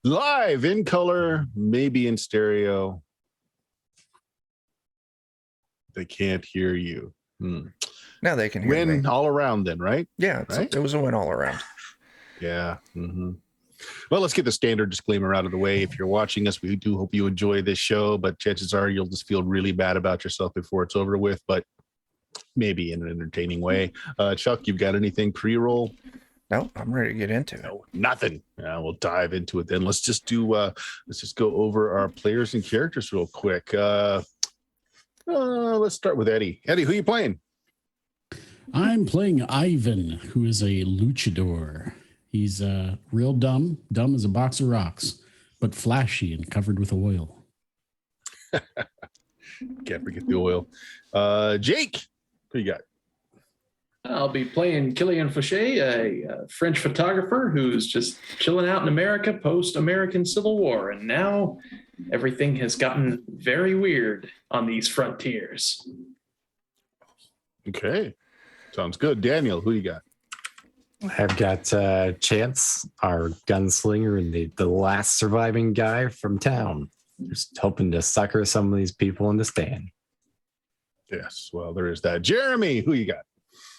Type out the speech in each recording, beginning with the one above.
Live in color, maybe in stereo. They can't hear you. Now they can hear me. Win all around then, right? Yeah, it was a win all around. Yeah. Mm-hmm. Well, let's get the standard disclaimer out of the way. If you're watching us, we do hope you enjoy this show, but chances are you'll just feel really bad about yourself before it's over with, but maybe in an entertaining way. Chuck, you've got anything pre-roll? No, I'm ready to get into it. No, nothing. We'll dive into it then. Let's just go over our players and characters real quick. Let's start with Eddie. Eddie, who are you playing? I'm playing Ivan, who is a luchador. He's real dumb as a box of rocks, but flashy and covered with oil. Can't forget the oil. Jake, who you got? I'll be playing Killian Fauché, a French photographer who's just chilling out in America post-American Civil War. And now everything has gotten very weird on these frontiers. Okay. Sounds good. Daniel, who you got? I've got Chance, our gunslinger and the last surviving guy from town. Just hoping to sucker some of these people into staying. Yes, well, there is that. Jeremy, who you got?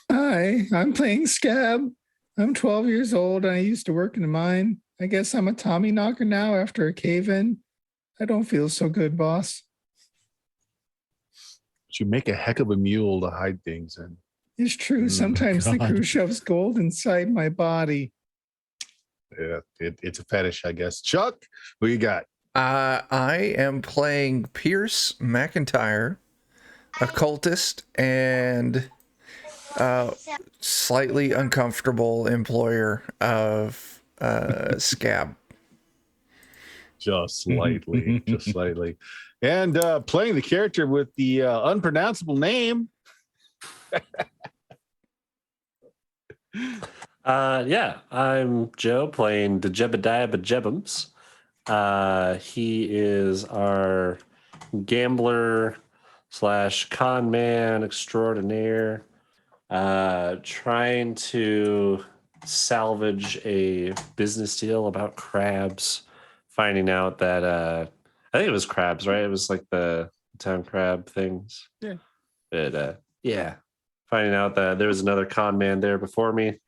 Hi, I'm playing Scab. I'm 12 years old and I used to work in a mine. I guess I'm a Tommy knocker now after a cave-in. I don't feel so good, boss. You make a heck of a mule to hide things in. It's true. Sometimes the crew shoves gold inside my body. Yeah, it's a fetish, I guess. Chuck, who you got? I am playing Pierce McIntyre, occultist, and slightly uncomfortable employer of Scab. Just slightly, just slightly. And playing the character with the unpronounceable name. I'm Joe playing the Jebediah Bajebums. He is our gambler / con man extraordinaire, trying to salvage a business deal about crabs, finding out that I think it was crabs, right? It was like the town crab things. Yeah. But finding out that there was another con man there before me.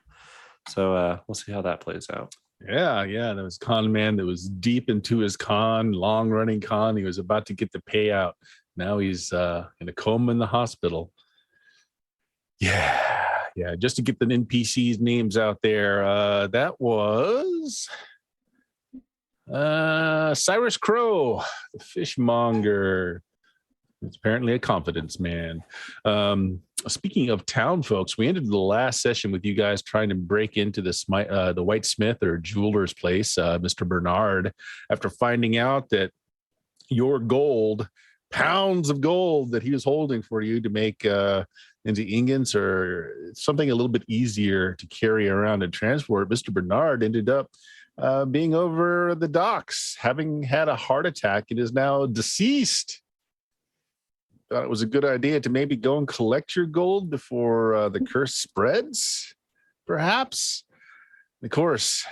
So we'll see how that plays out. Yeah. There was a con man that was deep into his long running con. He was about to get the payout. Now he's in a coma in the hospital. Yeah. Just to get the NPCs names out there. That was Cyrus Crow, the fishmonger. It's apparently a confidence man. Speaking of town folks, we ended the last session with you guys trying to break into the White Smith or jeweler's place, Mr. Bernard, after finding out that your gold, pounds of gold that he was holding for you to make into ingots or something a little bit easier to carry around and transport, Mr. Bernard ended up being over the docks, having had a heart attack and is now deceased. Thought it was a good idea to maybe go and collect your gold before the curse spreads, perhaps. Of course,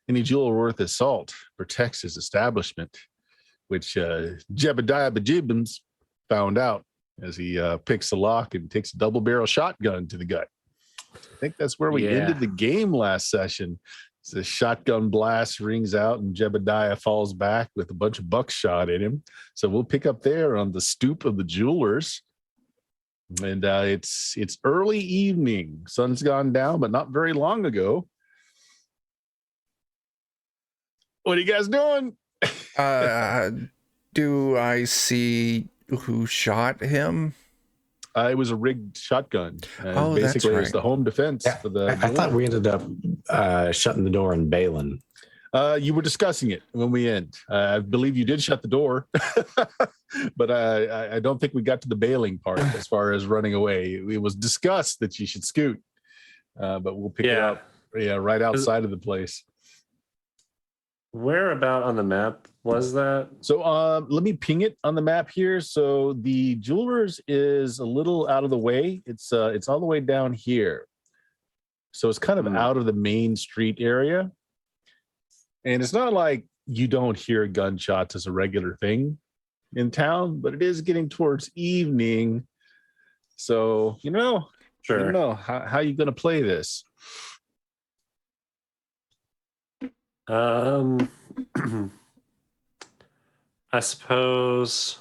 any jeweler worth his salt protects his establishment, which Jebediah Bajibans found out as he picks the lock and takes a double-barrel shotgun to the gut. I think that's where we ended the game last session. The shotgun blast rings out and Jebediah falls back with a bunch of buckshot in him. So we'll pick up there on the stoop of the jewelers. And it's early evening. Sun's gone down, but not very long ago. What are you guys doing? Do I see who shot him? It was a rigged shotgun. Basically, that's right. It was the home defense for the. I thought we ended up shutting the door on Balin. You were discussing it when we end. I believe you did shut the door, but I don't think we got to the bailing part as far as running away. It was discussed that you should scoot, but we'll pick it up right outside of the place. Where about on the map was that? So let me ping it on the map here. So the jewelers is a little out of the way. It's all the way down here. So it's kind of out of the main street area. And it's not like you don't hear gunshots as a regular thing in town, but it is getting towards evening. So, I don't Sure. know how you going to play this. I suppose.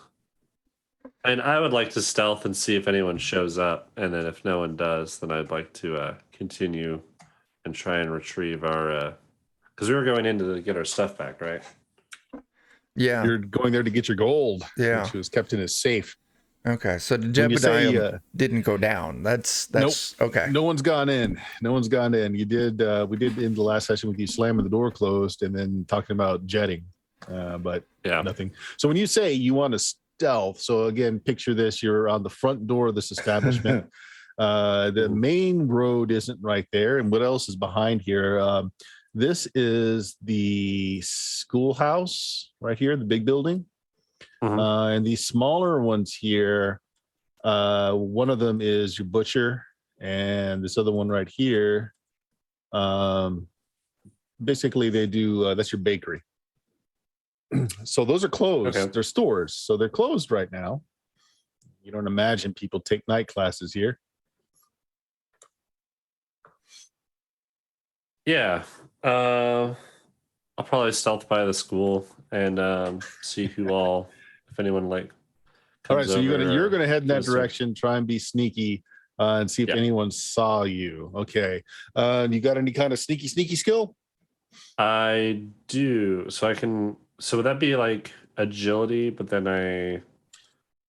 And I would like to stealth and see if anyone shows up, and then if no one does, then I'd like to continue and try and retrieve our. Because we were going in to get our stuff back, right? Yeah. You're going there to get your gold, Yeah. which was kept in a safe. Okay. So the When you say, Jebediah didn't go down. That's okay. No one's gone in. No one's gone in. You did. We did end the last session with you slamming the door closed and then talking about jetting, but Yeah. nothing. So when you say you want to stealth, so again, picture this: you're on the front door of this establishment. The main road isn't right there, and what else is behind here? This is the schoolhouse right here, the big building, and these smaller ones here. One of them is your butcher, and this other one right here. Basically, they do. That's your bakery. So those are closed. Okay. They're stores, so they're closed right now. You don't imagine people take night classes here. Yeah. I'll probably stealth by the school and see who all, if anyone like. All right, comes so over you're or gonna head in that gives us- direction, try and be sneaky, and see if Yeah. anyone saw you. Okay. You got any kind of sneaky skill? I do. So I can. So would that be like agility? But then I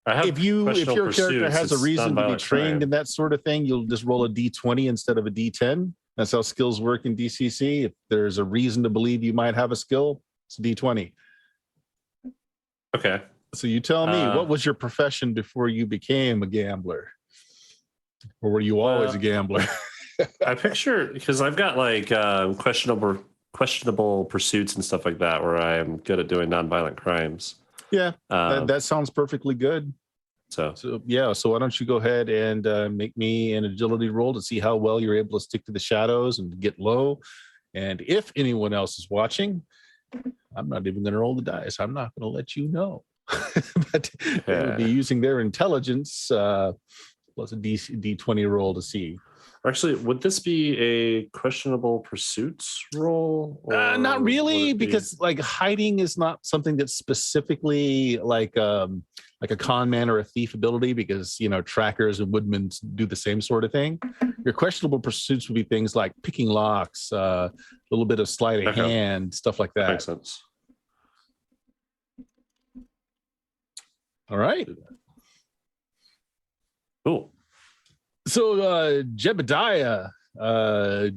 have. If your questionable character pursuits, has a it's reason to be nonviolent trained crime. in that sort of thing, you'll just roll a d20 instead of a d10. That's how skills work in DCC. If there's a reason to believe you might have a skill, it's a d20. Okay. So you tell me, what was your profession before you became a gambler? Or were you always a gambler? I picture, because I've got like questionable pursuits and stuff like that, where I am good at doing nonviolent crimes. Yeah, Um, that sounds perfectly good. so So why don't you go ahead and make me an agility roll to see how well you're able to stick to the shadows and get low. And if anyone else is watching, I'm not even going to roll the dice. I'm not going to let you know. But they would be using their intelligence plus a D20 roll to see. actually, would this be a questionable pursuits roll? Not or really, would it be- because like hiding is not something that's specifically like a con man or a thief ability, because trackers and woodmen do the same sort of thing. Your questionable pursuits would be things like picking locks, a little bit of sleight of Okay. hand, stuff like That that. makes sense. All right. Cool. So Jebediah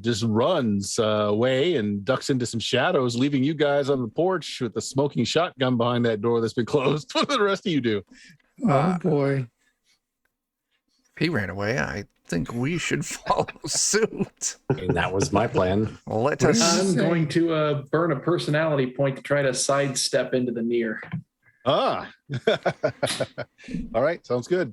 just runs away and ducks into some shadows, leaving you guys on the porch with the smoking shotgun behind that door that's been closed. What do the rest of you do? Oh boy. He ran away. I think we should follow suit. And that was my plan. Let What us. is I'm Say- going to burn a personality point to try to sidestep into the near. Ah. All right. Sounds good.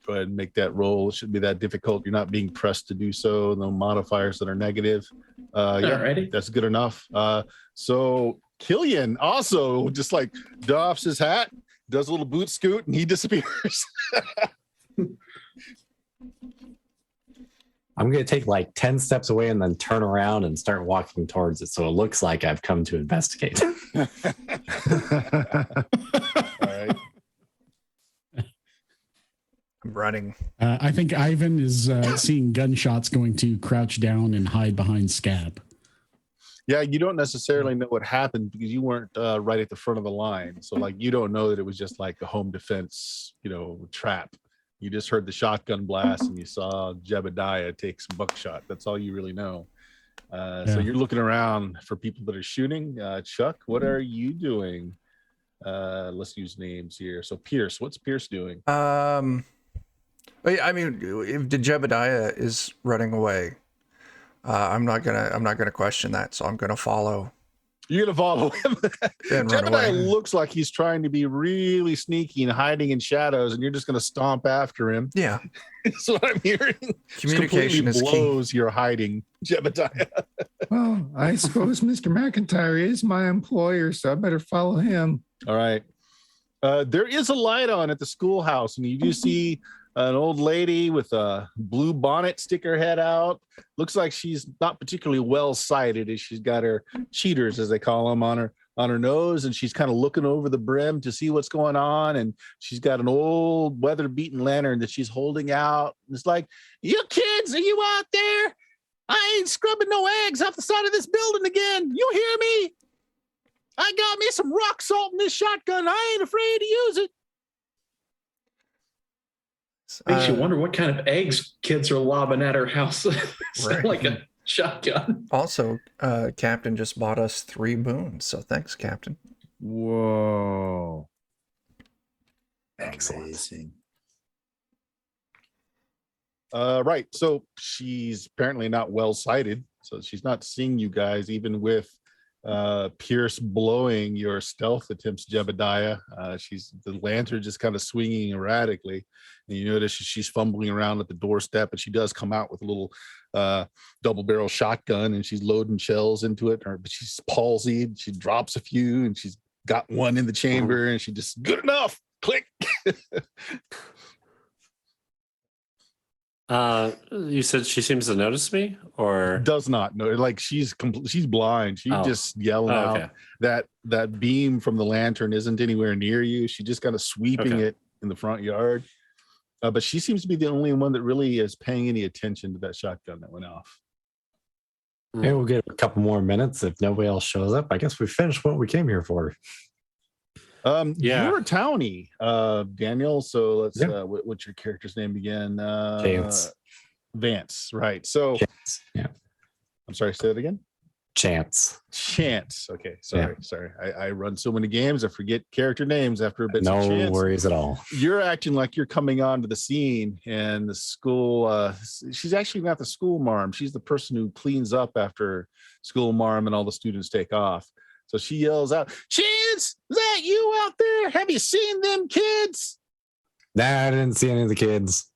Go ahead and make that roll. It shouldn't be that difficult. You're not being pressed to do so. No modifiers that are negative. Yeah, Alrighty. that's good enough. So Killian also just like doffs his hat, does a little boot scoot, and he disappears. I'm going to take like 10 steps away and then turn around and start walking towards it. So it looks like I've come to investigate. All right. I'm running. I think Ivan is seeing gunshots going to crouch down and hide behind Scab. Yeah, you don't necessarily know what happened because you weren't right at the front of the line. So like you don't know that it was just like a home defense, trap. You just heard the shotgun blast and you saw Jebediah take some buckshot. That's all you really know. So you're looking around for people that are shooting. Chuck, what are you doing? Let's use names here. So Pierce, what's Pierce doing? I mean, if the Jebediah is running away, I'm not gonna question that. So I'm gonna follow. You're gonna follow him. Then run away. Jebediah looks like he's trying to be really sneaky and hiding in shadows, and you're just gonna stomp after him. Yeah. That's what I'm hearing. Communication Just is completely key. blows your hiding, Jebediah. Well, I suppose Mr. McIntyre is my employer, so I better follow him. All right. There is a light on at the schoolhouse, and you do see an old lady with a blue bonnet stick her head out. Looks like she's not particularly well sighted, as she's got her cheaters, as they call them, on her nose, and she's kind of looking over the brim to see what's going on. And she's got an old weather-beaten lantern that she's holding out. It's like, you kids, are you out there? I ain't scrubbing no eggs off the side of this building again. You hear me? I got me some rock salt in this shotgun. I ain't afraid to use it. Makes you wonder what kind of eggs kids are lobbing at her house. Right. Like a shotgun. Also, Captain just bought us 3 boons, so thanks, Captain. Whoa. Excellent. Amazing. Right. So she's apparently not well sighted. So she's not seeing you guys, even with Pierce blowing your stealth attempts, Jebediah. The lantern just kind of swinging erratically, and you notice she's fumbling around at the doorstep, and she does come out with a little double barrel shotgun, and she's loading shells into it. But she's palsied. She drops a few, and she's got one in the chamber, and she just good enough. Click. You said she seems to notice me, or Does not know, like she's blind. She's just yelling out that beam from the lantern isn't anywhere near you. She's just kind of sweeping it in the front yard, but she seems to be the only one that really is paying any attention to that shotgun that went off. Maybe we'll get a couple more minutes if nobody else shows up. I guess we finished what we came here for. You're a townie, Daniel, so let's what's your character's name again? Vance, right? So Chance. Yeah. I'm sorry, say that again. Chance. Okay, sorry. I run so many games, I forget character names after a bit. No So Chance, worries at all. you're acting like you're coming onto the scene, and the school, she's actually not the school marm. She's the person who cleans up after school marm and all the students take off. So she yells out, Chance, is that you out there? Have you seen them kids? Nah, I didn't see any of the kids.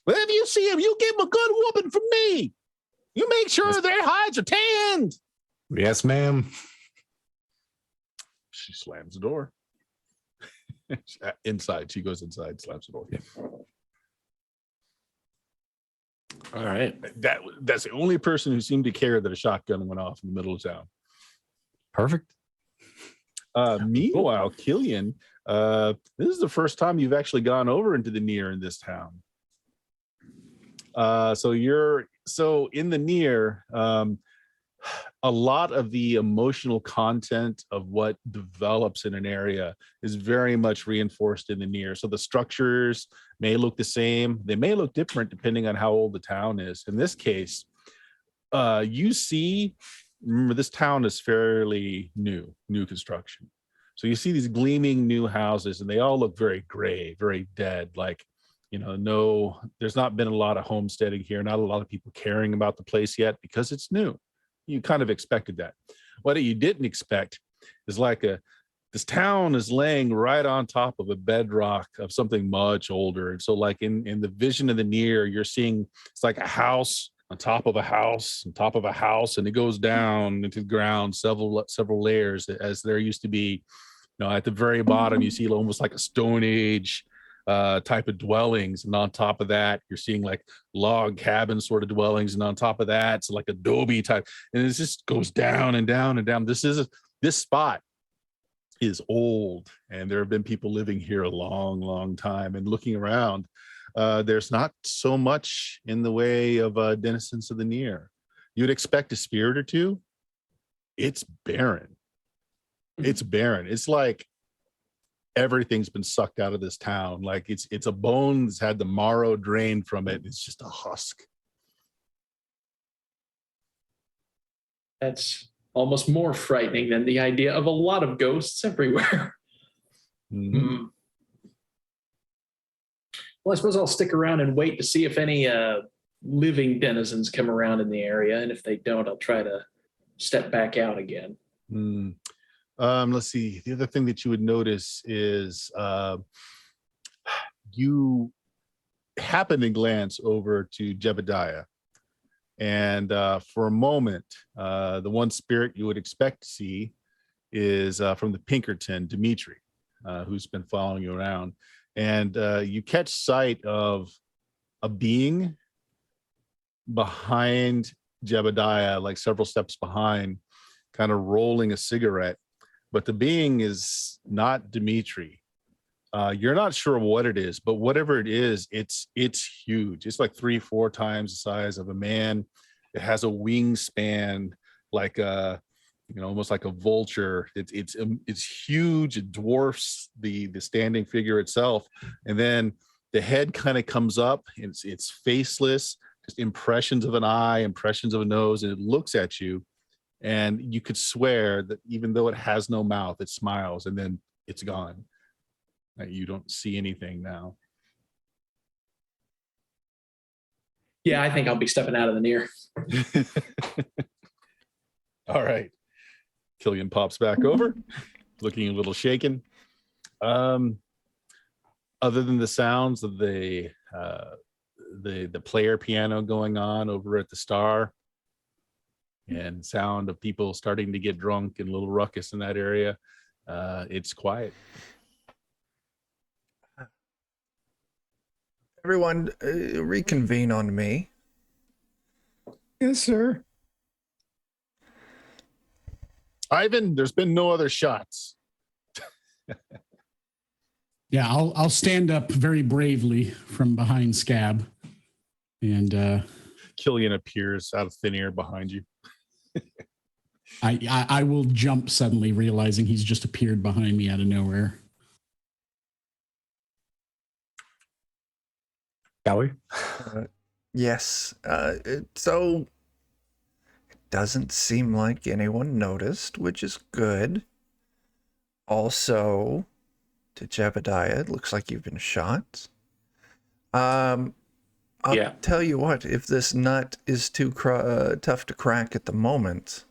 Well, if you see them, you give them a good whooping from me. You make sure their hides are tanned. Yes, ma'am. She slams the door. Inside. She goes inside, slams the door. Yeah. all right. That's the only person who seemed to care that a shotgun went off in the middle of town. Perfect. Meanwhile, Killian, this is the first time you've actually gone over into the near in this town. So in the near, a lot of the emotional content of what develops in an area is very much reinforced in the near. So the structures may look the same. They may look different depending on how old the town is. In this case, remember, this town is fairly new construction. So you see these gleaming new houses, and they all look very gray, very dead. Like, there's not been a lot of homesteading here, not a lot of people caring about the place yet because it's new. You kind of expected that. What you didn't expect is this town is laying right on top of a bedrock of something much older. And so like in the vision of the near, you're seeing it's like a house on top of a house on top of a house, and it goes down into the ground several layers, as there used to be. At the very bottom, you see almost like a Stone Age type of dwellings, and on top of that you're seeing like log cabin sort of dwellings, and on top of that it's like adobe type, and it just goes down and down and down. This spot is old, and there have been people living here a long time. And looking around, there's not so much in the way of denizens of the near. You'd expect a spirit or two. It's barren. It's like everything's been sucked out of this town. Like it's a bone that's had the marrow drained from it. It's just a husk. That's almost more frightening than the idea of a lot of ghosts everywhere. Mm-hmm. Well, I suppose I'll stick around and wait to see if any living denizens come around in the area. And if they don't, I'll try to step back out again. Let's see. The other thing that you would notice is you happen to glance over to Jebediah. And for a moment, the one spirit you would expect to see is from the Pinkerton, Dimitri, who's been following you around. And you catch sight of a being behind Jebediah, like several steps behind, kind of rolling a cigarette. But the being is not Dimitri. You're not sure what it is, but whatever it is, it's huge. It's like 3-4 times the size of a man. It has a wingspan like a, almost like a vulture. It's huge. It dwarfs the standing figure itself, and then the head kind of comes up. It's faceless, just impressions of an eye, impressions of a nose, and it looks at you, and you could swear that even though it has no mouth, it smiles, and then it's gone. You don't see anything now. Yeah, I think I'll be stepping out of the near. All right. Killian pops back over, looking a little shaken. Other than the sounds of the player piano going on over at the Star, and sound of people starting to get drunk and a little ruckus in that area, it's quiet. Everyone, reconvene on me. Yes, sir. Ivan, there's been no other shots. Yeah, I'll stand up very bravely from behind Scab, and Killian appears out of thin air behind you. I will jump suddenly, realizing he's just appeared behind me out of nowhere. Shall we? Yes. So it doesn't seem like anyone noticed, which is good. Also, to Jebediah, it looks like you've been shot. I'll tell you what, if this nut is too tough to crack at the moment,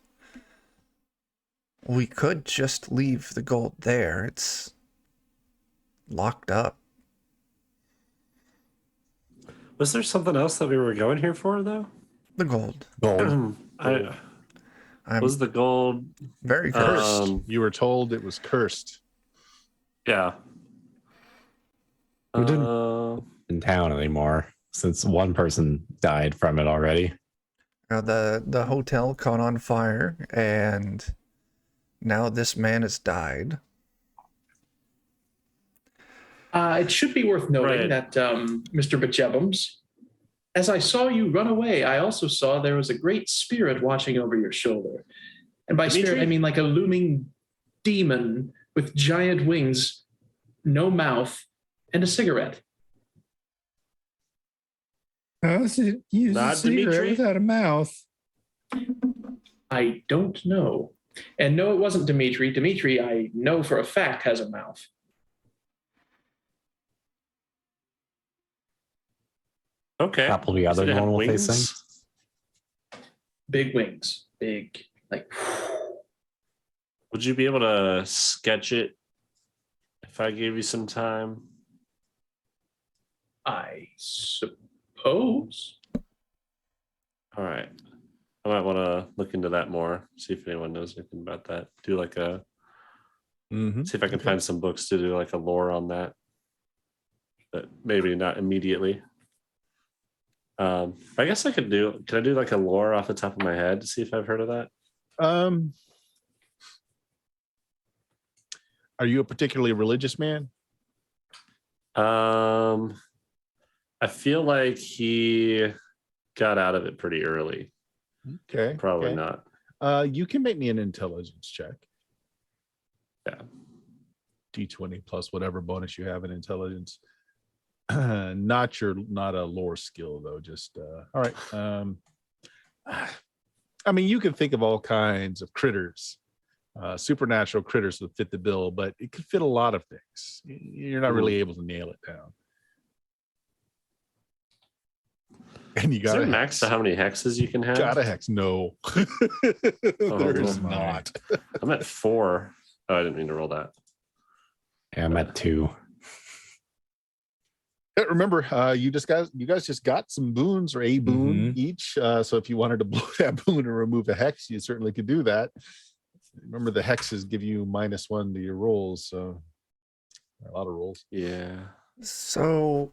we could just leave the gold there. It's locked up. Was there something else that we were going here for, though? The gold. Was the gold Very cursed. You were told it was cursed. Yeah. We didn't in town anymore since one person died from it already. The hotel caught on fire, and now this man has died. It should be worth noting that Mr. Bajebums, as I saw you run away, I also saw there was a great spirit watching over your shoulder. And by spirit, I mean like a looming demon with giant wings, no mouth, and a cigarette. How does it use Not a cigarette Dimitri? without a mouth? I don't know. And no, it wasn't Dimitri. Dimitri, I know for a fact, has a mouth. Okay. Probably other Does it have normal wings? facing. Big wings. Big, like... Would you be able to sketch it if I gave you some time? I suppose. All right. I might want to look into that more, see if anyone knows anything about that. Do like a, see if I can find some books to do like a lore on that, but maybe not immediately. I guess I could do, can I do like a lore off the top of my head to see if I've heard of that? Are you a particularly religious man? I feel like he got out of it pretty early. Okay. Probably okay. not. You can make me an intelligence check. Yeah. D20 plus whatever bonus you have in intelligence. Not a lore skill though. Just all right. I mean, you can think of all kinds of critters, supernatural critters that fit the bill, but it could fit a lot of things. You're not really able to nail it down. And you Is got there a a max to how many hexes you can have? Got a hex. No. There's my. not. I'm at 4. Oh, I didn't mean to roll that. Yeah, I'm at 2. Remember, you guys just got some boons or a boon each. So if you wanted to blow that boon or remove a hex, you certainly could do that. Remember, the hexes give you -1 to your rolls, so a lot of rolls. Yeah. So,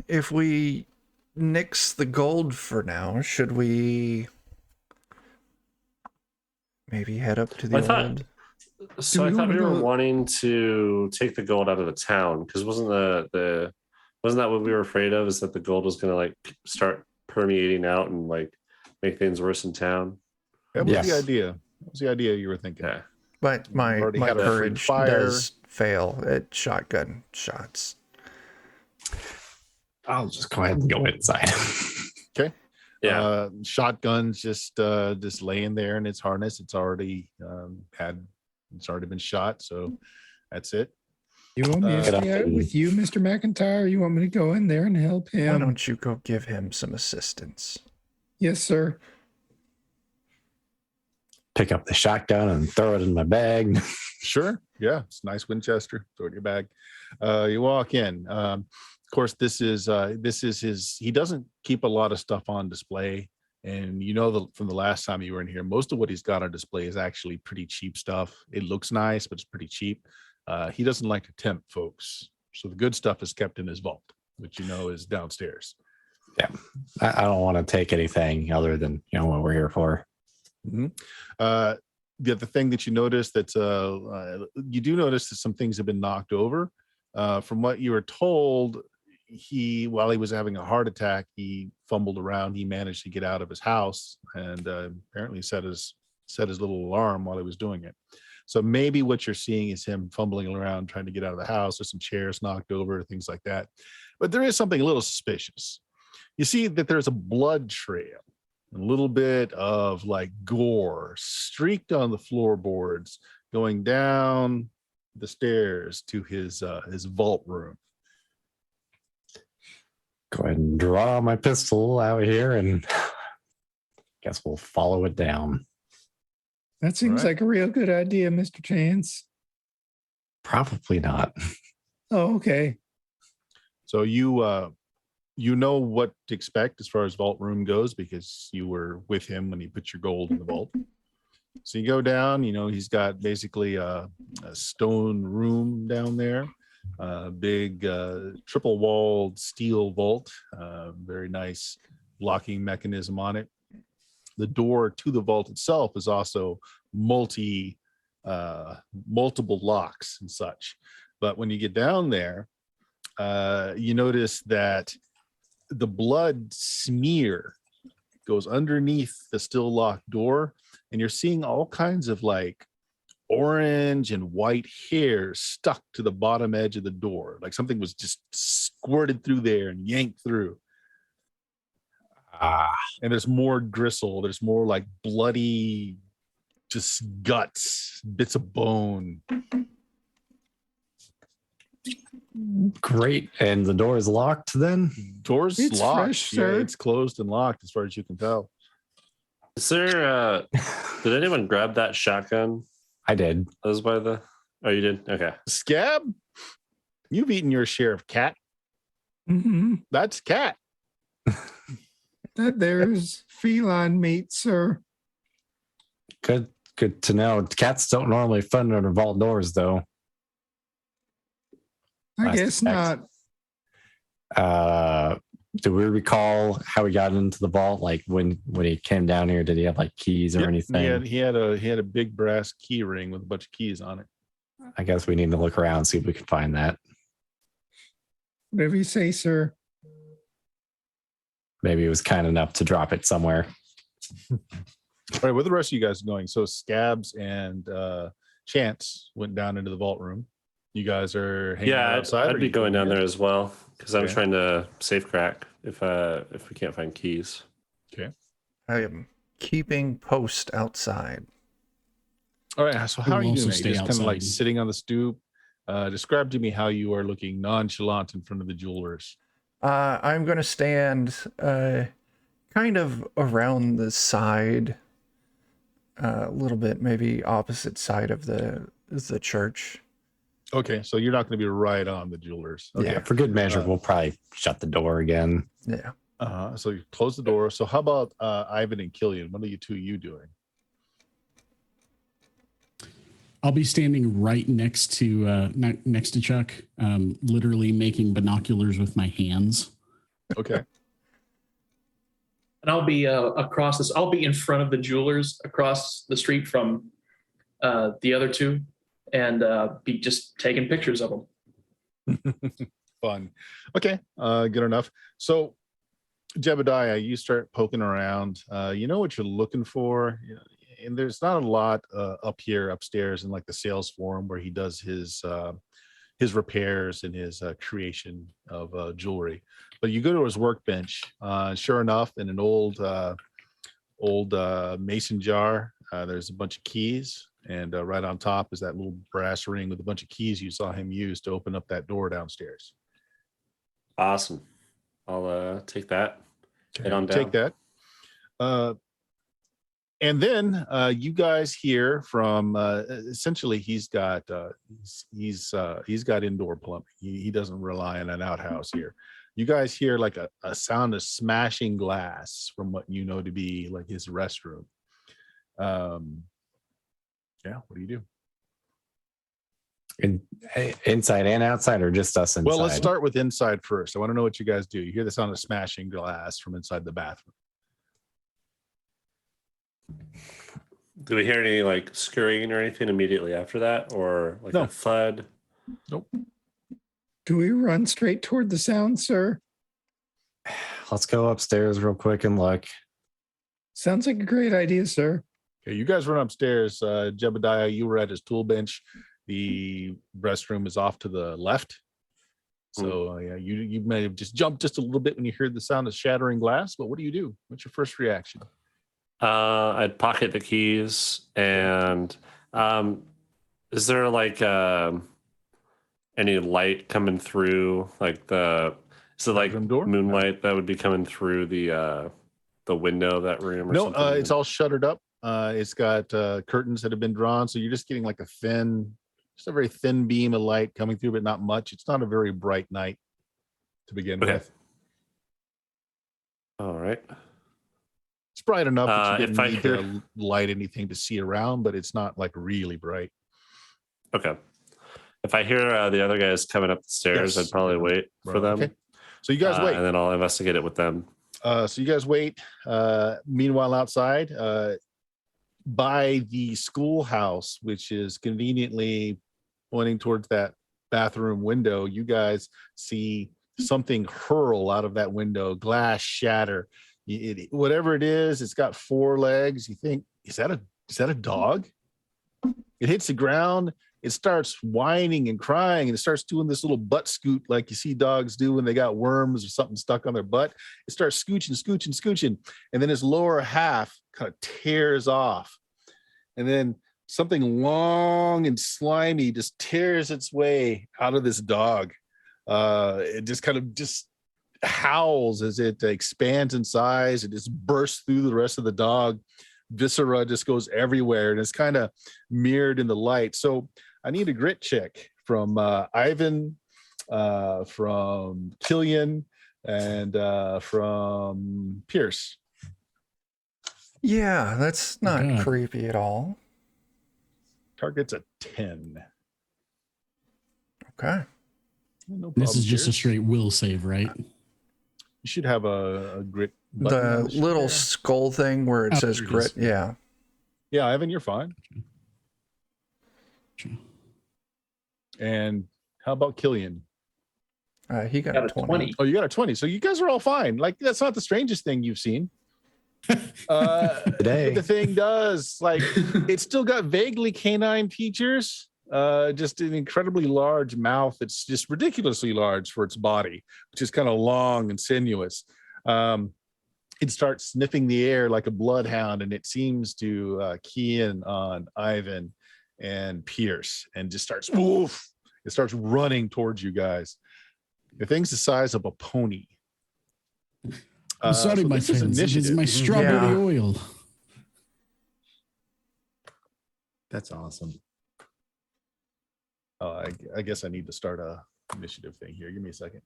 if we nix the gold for now, should we maybe head up to the old? So I thought we were wanting to take the gold out of the town, because wasn't that what we were afraid of? Is that the gold was going to like start permeating out and like make things worse in town? That was the idea. That was the idea you were thinking. Yeah. But my had a courage fire. does fail at shotgun shots. I'll just go ahead and go inside. Okay. Yeah. Shotgun's just laying there in its harness. It's already been shot, so that's it. You want me to Get up stay out and- with you, Mr. McIntyre? Or you want me to go in there and help Why him? don't you go give him some assistance? Yes, sir. Pick up the shotgun and throw it in my bag. Sure. Yeah. It's a nice Winchester. Throw it in your bag. You walk in. Of course, this is his. He doesn't keep a lot of stuff on display, and from the last time you were in here, most of what he's got on display is actually pretty cheap stuff. It looks nice, but it's pretty cheap. He doesn't like to tempt folks, so the good stuff is kept in his vault, which is downstairs. Yeah, I don't want to take anything other than what we're here for. Mm-hmm. The other thing that you notice you do notice that some things have been knocked over. From what you were told, while he was having a heart attack, he fumbled around. He managed to get out of his house and apparently set his little alarm while he was doing it. So maybe what you're seeing is him fumbling around trying to get out of the house. There's some chairs knocked over, things like that. But there is something a little suspicious. You see that there's a blood trail, a little bit of like gore streaked on the floorboards going down the stairs to his vault room. Go ahead and draw my pistol out here, and guess we'll follow it down. That seems like a real good idea, Mr. Chance. Probably not. Oh, okay. So you know what to expect as far as vault room goes because you were with him when he put your gold in the vault. So you go down, he's got basically a stone room down there, big triple walled steel vault, very nice locking mechanism on it. The door to the vault itself is also multiple locks and such. But when you get down there, you notice that the blood smear goes underneath the still locked door, and you're seeing all kinds of like orange and white hair stuck to the bottom edge of the door, like something was just squirted through there and yanked through. And there's more gristle, there's more like bloody, just guts, bits of bone. Great. And the door is locked then? Door's It's locked. fresh, Yeah, sir. it's closed and locked as far as you can tell. Is there did anyone grab that shotgun? I did. That was by the you did? Okay. Scab, you've eaten your share of cat. Mm-hmm. That's cat. That there's feline meat, sir. Good to know. Cats don't normally fit under vault doors though. I Last guess check. not. Do we recall how he got into the vault? Like when he came down here, did he have like keys or Yep, anything? He had a big brass key ring with a bunch of keys on it. I guess we need to look around, see if we can find that. Whatever you say, sir. Maybe he was kind enough to drop it somewhere. All right, where the rest of you guys are going? So Scabs and Chance went down into the vault room. You guys are hanging out outside. I'd be going down there as well because I'm Okay. trying to safe crack if we can't find keys. Okay. I am keeping post outside. All right. So how We'll are you also doing? stay Just kind of like outside. sitting on the stoop. Describe to me how you are looking nonchalant in front of the jewelers. I'm going to stand kind of around the side, a little bit, maybe opposite side of the church. Okay, so you're not going to be right on the jewelers. Okay. Yeah, for good measure, we'll probably shut the door again. Yeah. So you close the door. So how about Ivan and Killian? What are you doing? I'll be standing right next to Chuck, literally making binoculars with my hands. Okay. And I'll be across this. I'll be in front of the jewelers across the street from the other two, and be just taking pictures of them. Fun. Okay. Good enough. So, Jebediah, you start poking around. You know what you're looking for, and there's not a lot up here upstairs in like the sales forum where he does his repairs and his creation of jewelry. But you go to his workbench. Sure enough, in an old mason jar, there's a bunch of keys, and right on top is that little brass ring with a bunch of keys you saw him use to open up that door downstairs. Awesome. I'll take that. Okay, Head on down. take that. And then you guys hear from essentially he's got indoor plumbing. He doesn't rely on an outhouse here. You guys hear like a sound of smashing glass from what you know to be like his restroom. Yeah, what do you do? Inside and outside, or just us inside? Well, let's start with inside first. I want to know what you guys do. You hear the sound of smashing glass from inside the bathroom. Do we hear any like scurrying or anything immediately after that, or like No. a thud? Nope. Do we run straight toward the sound, sir? Let's go upstairs real quick and look. Sounds like a great idea, sir. Okay, you guys run upstairs. Jebediah, you were at his tool bench. The restroom is off to the left. So yeah, you may have just jumped just a little bit when you heard the sound of shattering glass. But what do? What's your first reaction? I'd pocket the keys, and is there like any light coming through? Like is it like Bedroom door? moonlight that would be coming through the window of that room? Or No, something? it's all shuttered up. It's got curtains that have been drawn, so you're just getting like just a very thin beam of light coming through, but not much. It's not a very bright night to begin Okay. with. All right. It's bright enough that you if I didn't need to light anything to see around, but it's not like really bright. Okay. If I hear the other guys coming up the stairs, Yes. I'd probably wait for them. Okay. So you guys wait. And then I'll investigate it with them. So you guys wait. Meanwhile, outside, by the schoolhouse, which is conveniently pointing towards that bathroom window, you guys see something hurl out of that window, glass shatter. Whatever it is, it's got 4 legs. You think, is that a dog? It hits the ground. It starts whining and crying, and it starts doing this little butt scoot like you see dogs do when they got worms or something stuck on their butt. It starts scooching, and then its lower half kind of tears off, and then something long and slimy just tears its way out of this dog. It just kind of howls as it expands in size. It just bursts through the rest of the dog. Viscera just goes everywhere, and it's kind of mirrored in the light. So I need a grit check from Ivan, from Killian, and from Pierce. Yeah, that's not God. creepy at all. Target's a 10. Okay. No problem, This is just a Pierce. straight will save, right? You should have a grit button on The sheet little there. skull thing where it Oh, says there it grit. is. Yeah. Yeah, Ivan, you're fine. And how about Killian? He got, Got a 20. Oh, you got a 20. So you guys are all fine. Like, that's not the strangest thing you've seen. Today. The thing does, like, it's still got vaguely canine features. Just an incredibly large mouth. It's just ridiculously large for its body, which is kind of long and sinuous. It starts sniffing the air like a bloodhound, and it seems to key in on Ivan and Pierce, and just starts running towards you guys. The thing's the size of a pony, I'm sorry, so my this is friends. It is initiative. my strawberry Yeah. oil. That's awesome. I guess I need to start a initiative thing here. Give me a second.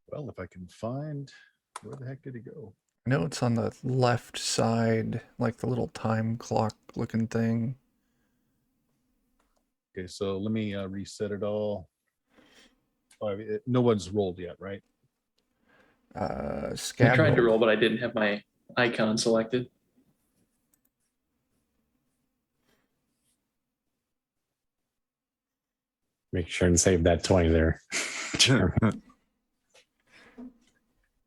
Well, if I can find, where the heck did it go? No, it's on the left side, like the little time clock looking thing. Okay, so let me reset it all. Oh, no one's rolled yet, right? I Scab tried to rolled. roll, but I didn't have my icon selected. Make sure and save that 20 there. So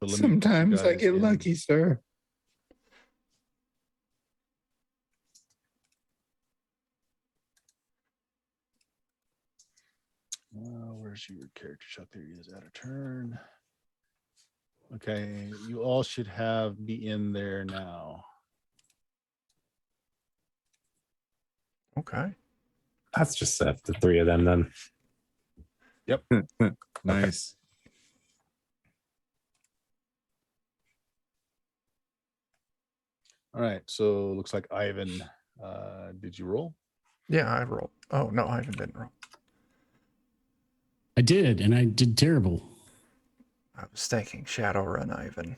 let me put you Sometimes I guys get in. lucky, sir. Where's your character shot? There he is. Out of turn. Okay, you all should be in there now. Okay. That's just the three of them then. Yep. Nice. All right. So looks like Ivan. Did you roll? Yeah, I rolled. Oh, no, I didn't roll. I did, and I did terrible. I was thinking Shadowrun Ivan.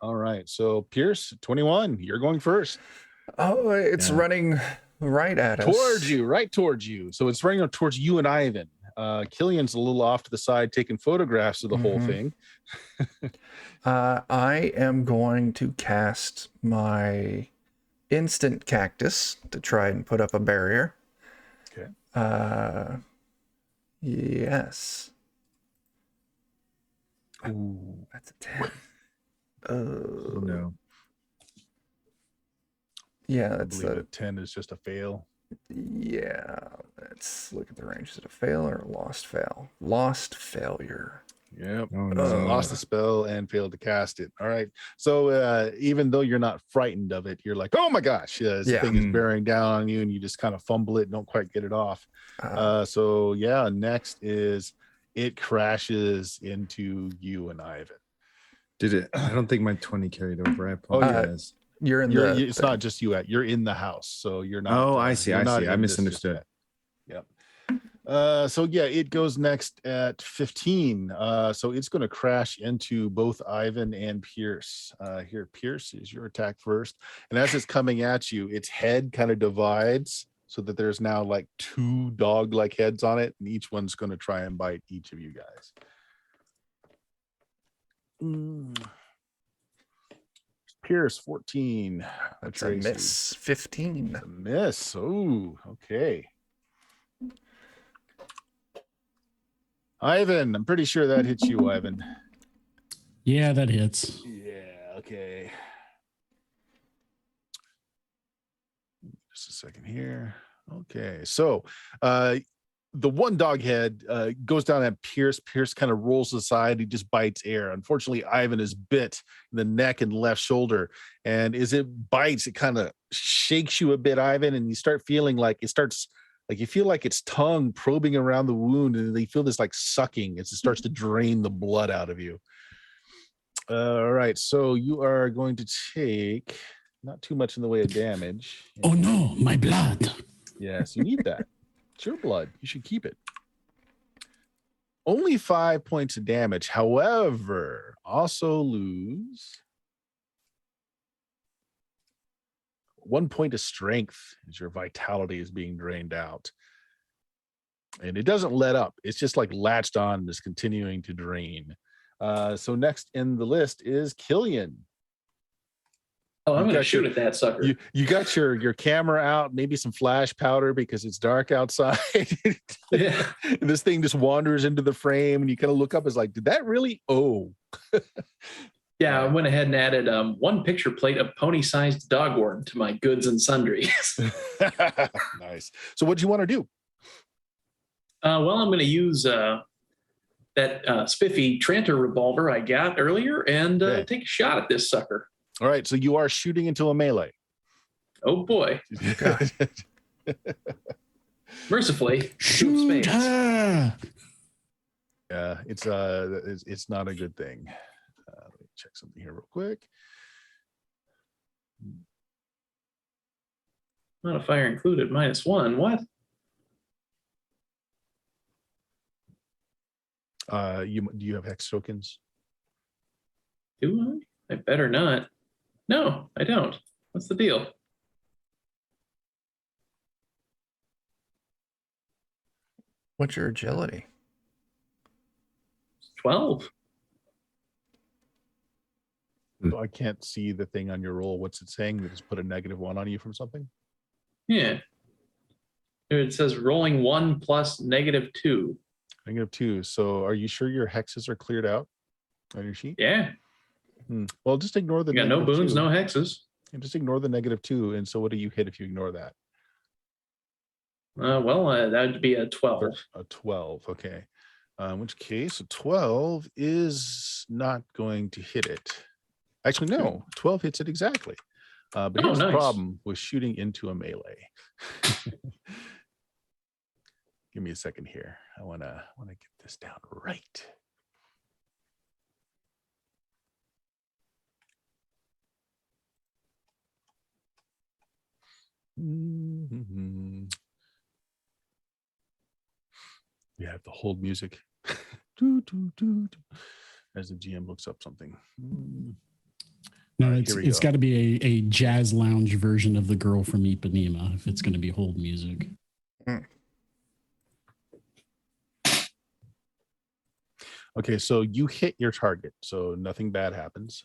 All right. So Pierce, 21. You're going first. Oh, it's Yeah. running right at us. Towards you, right towards you. So it's running towards you and Ivan. Killian's a little off to the side taking photographs of the whole thing. I am going to cast my instant cactus to try and put up a barrier. Okay. Yes. Ooh. That's a 10. Oh, no. Yeah, I that's believe a a 10 is just a fail. yeah. Let's look at the range. Is it a fail or a lost fail? Lost failure. Yep. Oh, So no. lost the spell and failed to cast it. All right. So even though you're not frightened of it, you're like, oh my gosh, this Yeah. thing is bearing down on you, and you just kind of fumble it and don't quite get it off. So yeah, next is it crashes into you and Ivan. Did it? I don't think my 20 carried over. I yeah. apologize. You're in It's the not just you're in the house, so you're not. Oh, I see. you're I not see. I in this just misunderstood. yet. Yep. So yeah, it goes next at 15. So it's going to crash into both Ivan and Pierce. Here, Pierce, is your attack first, and as it's coming at you, its head kind of divides so that there's now like two dog-like heads on it, and each one's going to try and bite each of you guys. Pierce, 14. That's a miss. 15. That's a miss. Oh, okay. Ivan, I'm pretty sure that hits you, Ivan. Yeah, that hits. Yeah, okay. Just a second here. Okay, so the one dog head goes down at Pierce. Pierce kind of rolls aside. He just bites air. Unfortunately, Ivan is bit in the neck and left shoulder. And as it bites, it kind of shakes you a bit, Ivan, and you start feeling like you feel like its tongue probing around the wound, and they feel this like sucking as it starts to drain the blood out of you. All right, so you are going to take not too much in the way of damage. Oh no, my blood. Yes, you need that. It's your blood. You should keep it. Only 5 points of damage. However, also lose 1 point of strength as your vitality is being drained out. And it doesn't let up. It's just like latched on and is continuing to drain. So next in the list is Killian. Oh, I'm going to shoot at that sucker. You got your camera out, maybe some flash powder because it's dark outside. Yeah. And this thing just wanders into the frame, and you kind of look up as like, did that really? Oh. Yeah, I went ahead and added one picture plate of pony-sized dogworm to my goods and sundries. Nice. So what do you want to do? Well, I'm going to use that spiffy Tranter revolver I got earlier and take a shot at this sucker. All right, so you are shooting into a melee. Oh boy. Mercifully, two of Shoot spades. her! Yeah, it's not a good thing. Let me check something here real quick. Modifier included -1. What? Do you have hex tokens? Do I? I better not. No, I don't. What's the deal? What's your agility? 12. So I can't see the thing on your roll. What's it saying? They just put a -1 on you from something? Yeah. Here it says rolling 1 plus -2. -2. So are you sure your hexes are cleared out on your sheet? Yeah. Well, just ignore the You got no boons, -2. no hexes. And just ignore the -2. And so what do you hit if you ignore that? That would be a 12. A 12. Okay. In which case, a 12 is not going to hit it. Actually, no. 12 hits it exactly. But here's the nice. problem with shooting into a melee. Give me a second here. I wanna get this down right. We have the hold music. As the GM looks up something. No, Right, it's got to be a jazz lounge version of the girl from Ipanema if it's going to be hold music. Okay, so you hit your target, so nothing bad happens.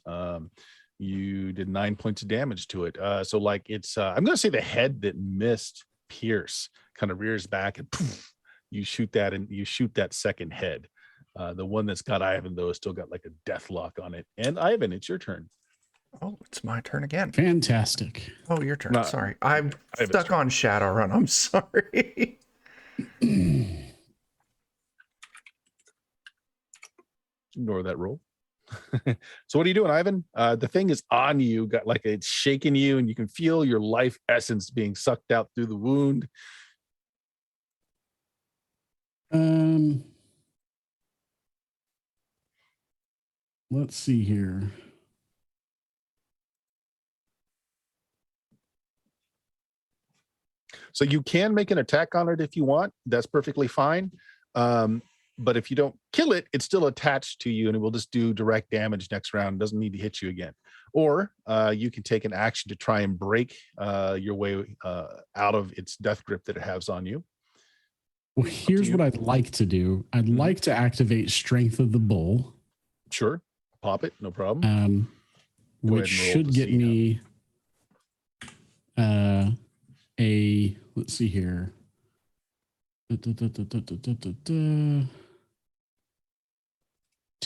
You did 9 points of damage to it. So like it's, I'm going to say the head that missed Pierce kind of rears back and poof, you shoot that second head. The one that's got Ivan though has still got like a death lock on it. And Ivan, it's your turn. Oh, it's my turn again. Fantastic. Oh, your turn. No, Sorry. I'm Ivan's stuck turn. on Shadowrun. I'm sorry. Ignore that roll. So what are you doing, Ivan? The thing is on you, got like it's shaking you, and you can feel your life essence being sucked out through the wound. Let's see here. So you can make an attack on it if you want. That's perfectly fine. But if you don't kill it, it's still attached to you and it will just do direct damage next round. It doesn't need to hit you again. Or you can take an action to try and break your way out of its death grip that it has on you. Well, here's what I'd like to do. I'd like to activate Strength of the Bull. Sure. Pop it. No problem. Which should get me let's see here. To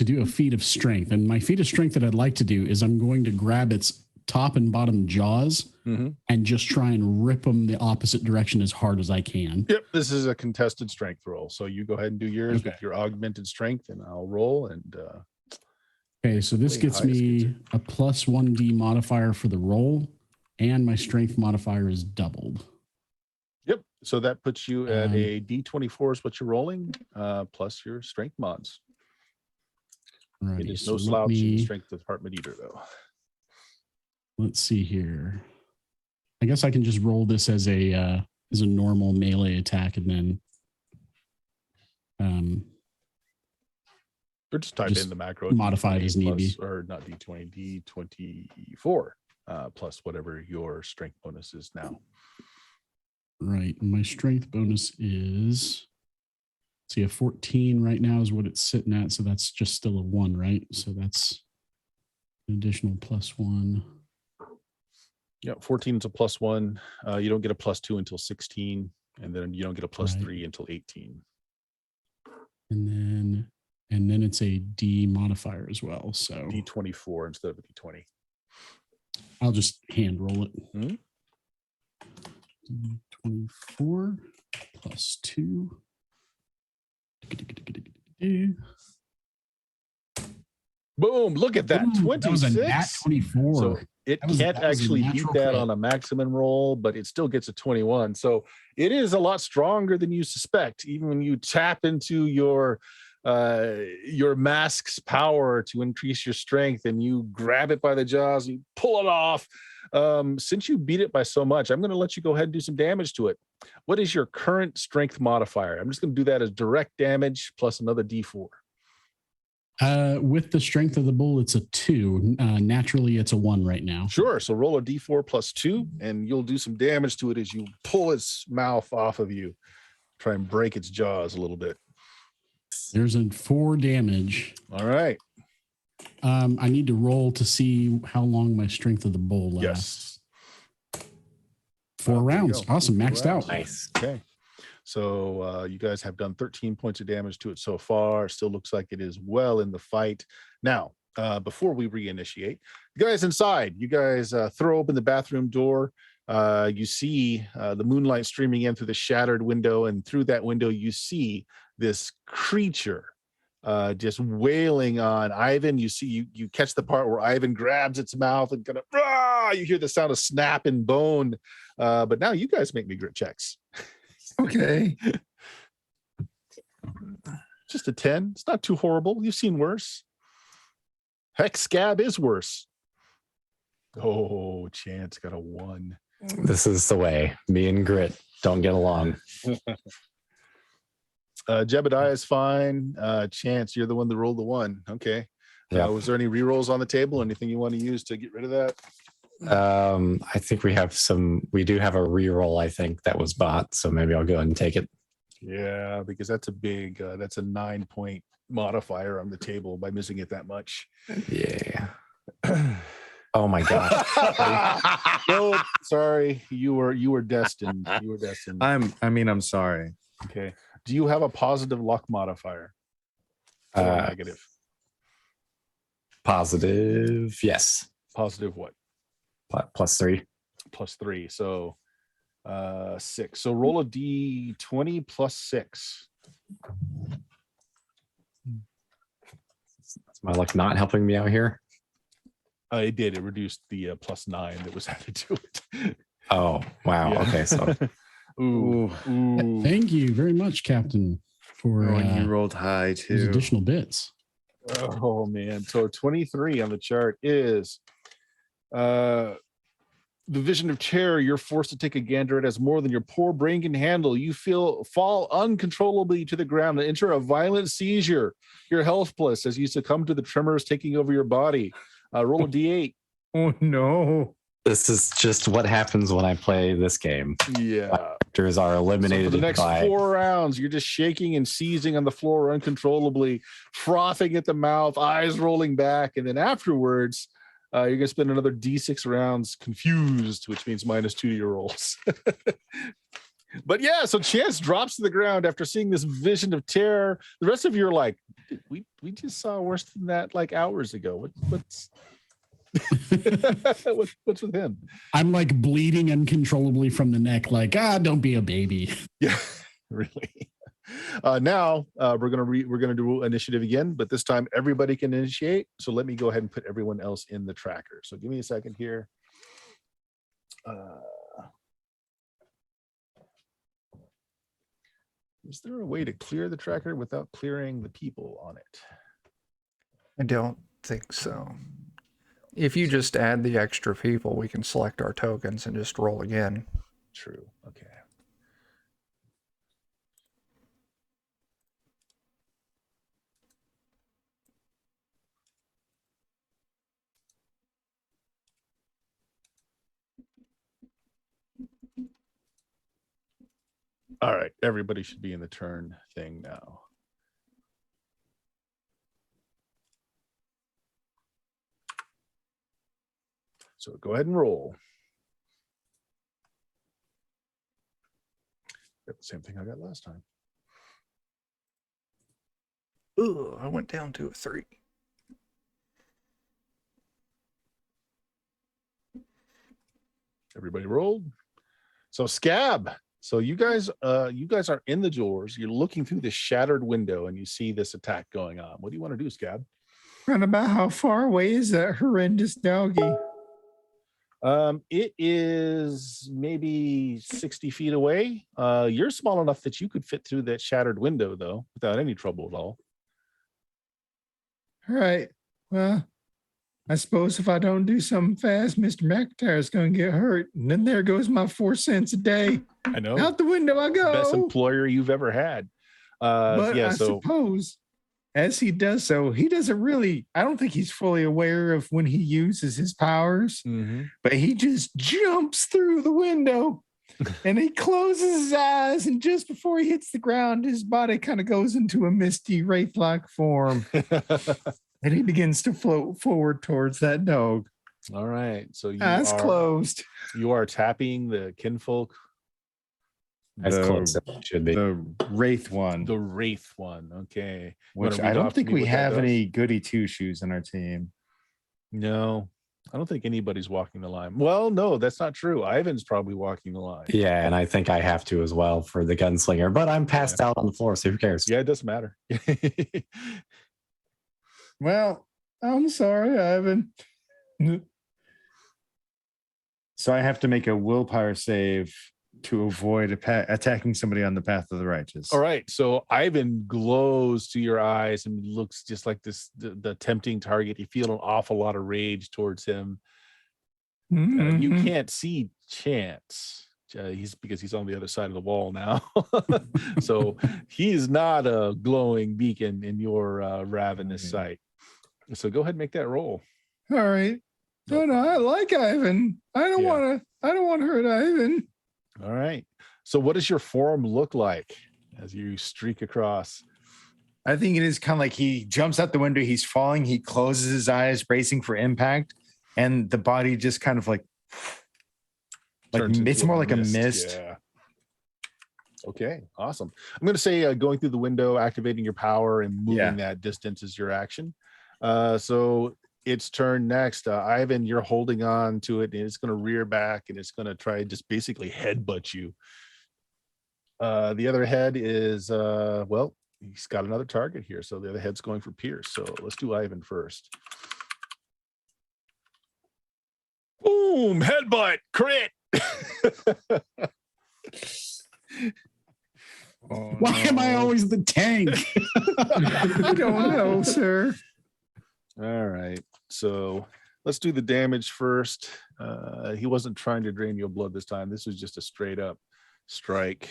do a feat of strength. And my feat of strength that I'd like to do is I'm going to grab its top and bottom jaws and just try and rip them the opposite direction as hard as I can. Yep. This is a contested strength roll. So you go ahead and do yours with your augmented strength and I'll roll. And okay, so this gets me a plus 1d modifier for the roll and my strength modifier is doubled. Yep. So that puts you at a D24 is what you're rolling, plus your strength mods. Alrighty, it is so no slouch in the strength department either, though. Let's see here. I guess I can just roll this as a normal melee attack and then or just type in the macro modify it as need be. Or not D20, D24 plus whatever your strength bonus is now. Right. And my strength bonus is, see, a 14 right now is what it's sitting at. So that's just still a 1, right? So that's an additional +1. Yeah, 14 is a +1. You don't get a +2 until 16, and then you don't get a +3 until 18. And then it's a D modifier as well. So D24 instead of a D20. I'll just hand roll it. D24 +2. Boom! Look at that. 26. That was a nat 24. So it That was can't a actually beat natural that crit. on a maximum roll, but it still gets a 21. So it is a lot stronger than you suspect. Even when you tap into your mask's power to increase your strength and you grab it by the jaws, you pull it off. Since you beat it by so much, I'm going to let you go ahead and do some damage to it. What is your current strength modifier? I'm just going to do that as direct damage plus another D4. With the strength of the bull, it's a 2. Naturally, it's a 1 right now. Sure. So roll a D4 plus 2, and you'll do some damage to it as you pull its mouth off of you. Try and break its jaws a little bit. There's a 4 damage. All right. I need to roll to see how long my strength of the bull lasts. Yes. 4 there you rounds. go. Awesome. 4 Maxed rounds. out. Nice. Okay. So you guys have done 13 points of damage to it so far. Still looks like it is well in the fight. Now, before we reinitiate, you guys inside, you guys throw open the bathroom door. You see the moonlight streaming in through the shattered window, and through that window, you see this creature just wailing on Ivan. You see, you catch the part where Ivan grabs its mouth and kind of, you hear the sound of snapping bone. But now you guys make me grit checks. Okay. Just a 10. It's not too horrible. You've seen worse. Heck, Scab is worse. Oh, Chance got a 1. This is the way. Me and Grit don't get along. Jebediah is fine. Chance, you're the one that rolled the 1. Okay. Yeah. Was there any rerolls on the table? Anything you want to use to get rid of that? I think we do have a reroll, I think, that was bought. So maybe I'll go ahead and take it. Yeah, because that's a big, that's a 9-point modifier on the table by missing it that much. Yeah. Oh my gosh. No, sorry. You were destined. You were destined. I'm sorry. Okay. Do you have a positive luck modifier? Or negative? Positive. Yes. Positive what? +3. +3. So 6. So roll a D20 plus 6. Is my luck not helping me out here? It did. It reduced the +9 that was added to it. Oh, wow. Yeah. Okay. So Ooh. Thank you very much, Captain, for You rolled high these too. additional bits. Oh man. So 23 on the chart is the vision of terror. You're forced to take a gander at as more than your poor brain can handle. You fall uncontrollably to the ground and enter a violent seizure. You're helpless as you succumb to the tremors taking over your body. Roll a D8. Oh no. this is just what happens when I play this game. Yeah. Characters are So for eliminated the next by 4 rounds, you're just shaking and seizing on the floor uncontrollably, frothing at the mouth, eyes rolling back. And then afterwards, you're going to spend another D6 rounds confused, which means -2 to your rolls. But yeah, so Chance drops to the ground after seeing this vision of terror. The rest of you are like, we just saw worse than that like hours ago. What's what's with him? I'm like bleeding uncontrollably from the neck, like, don't be a baby. Yeah, really. Now we're gonna do initiative again, but this time everybody can initiate. So let me go ahead and put everyone else in the tracker. So give me a second here. Is there a way to clear the tracker without clearing the people on it? I don't think so. If you just add the extra people, we can select our tokens and just roll again. True. Okay. All right, everybody should be in the turn thing now. So go ahead and roll. Got the same thing I got last time. Ooh, I went down to a 3. Everybody rolled. So Scab. So you guys are in the doors. You're looking through this shattered window and you see this attack going on. What do you want to do, Scab? Run about how far away is that horrendous doggy? It is maybe 60 feet away. You're small enough that you could fit through that shattered window, though, without any trouble at all. All right. Well, I suppose if I don't do something fast, Mr. McIntyre's going to get hurt. And then there goes my 4 cents a day. I know. Out the window I go. Best employer you've ever had. But yeah, I suppose as he does so, he doesn't really, I don't think he's fully aware of when he uses his powers, but he just jumps through the window and he closes his eyes. And just before he hits the ground, his body kind of goes into a misty wraith-like form. And he begins to float forward towards that dog. All right. So eyes closed. You are tapping the kinfolk. As close as it should be. The Wraith one. The Wraith one. Okay. Which I don't think we have any goody two shoes in our team. No, I don't think anybody's walking the line. Well, no, that's not true. Ivan's probably walking the line. Yeah, and I think I have to as well for the gunslinger, but I'm passed out on the floor, so who cares? Yeah, it doesn't matter. Well, I'm sorry, Ivan. So I have to make a willpower save to avoid attacking somebody on the path of the righteous. All right. So Ivan glows to your eyes and looks just like the tempting target. You feel an awful lot of rage towards him. You can't see Chance. Because he's on the other side of the wall now. So he's not a glowing beacon in your ravenous sight. So go ahead and make that roll. All right. No, I like Ivan. I don't want to hurt Ivan. All right. So what does your form look like as you streak across? I think it is kind of like he jumps out the window, he's falling, he closes his eyes, bracing for impact, and the body just kind of like it's more like a mist. Yeah. Okay, awesome. I'm going to say going through the window, activating your power, and moving that distance is your action. So its turn next. Ivan, you're holding on to it, and it's going to rear back, and it's going to try just basically headbutt you. The other head is, he's got another target here, so the other head's going for Pierce. So let's do Ivan first. Boom! Headbutt! Crit! Why am I always the tank? I don't know, sir. All right. So let's do the damage first. He wasn't trying to drain your blood this time. This was just a straight up strike.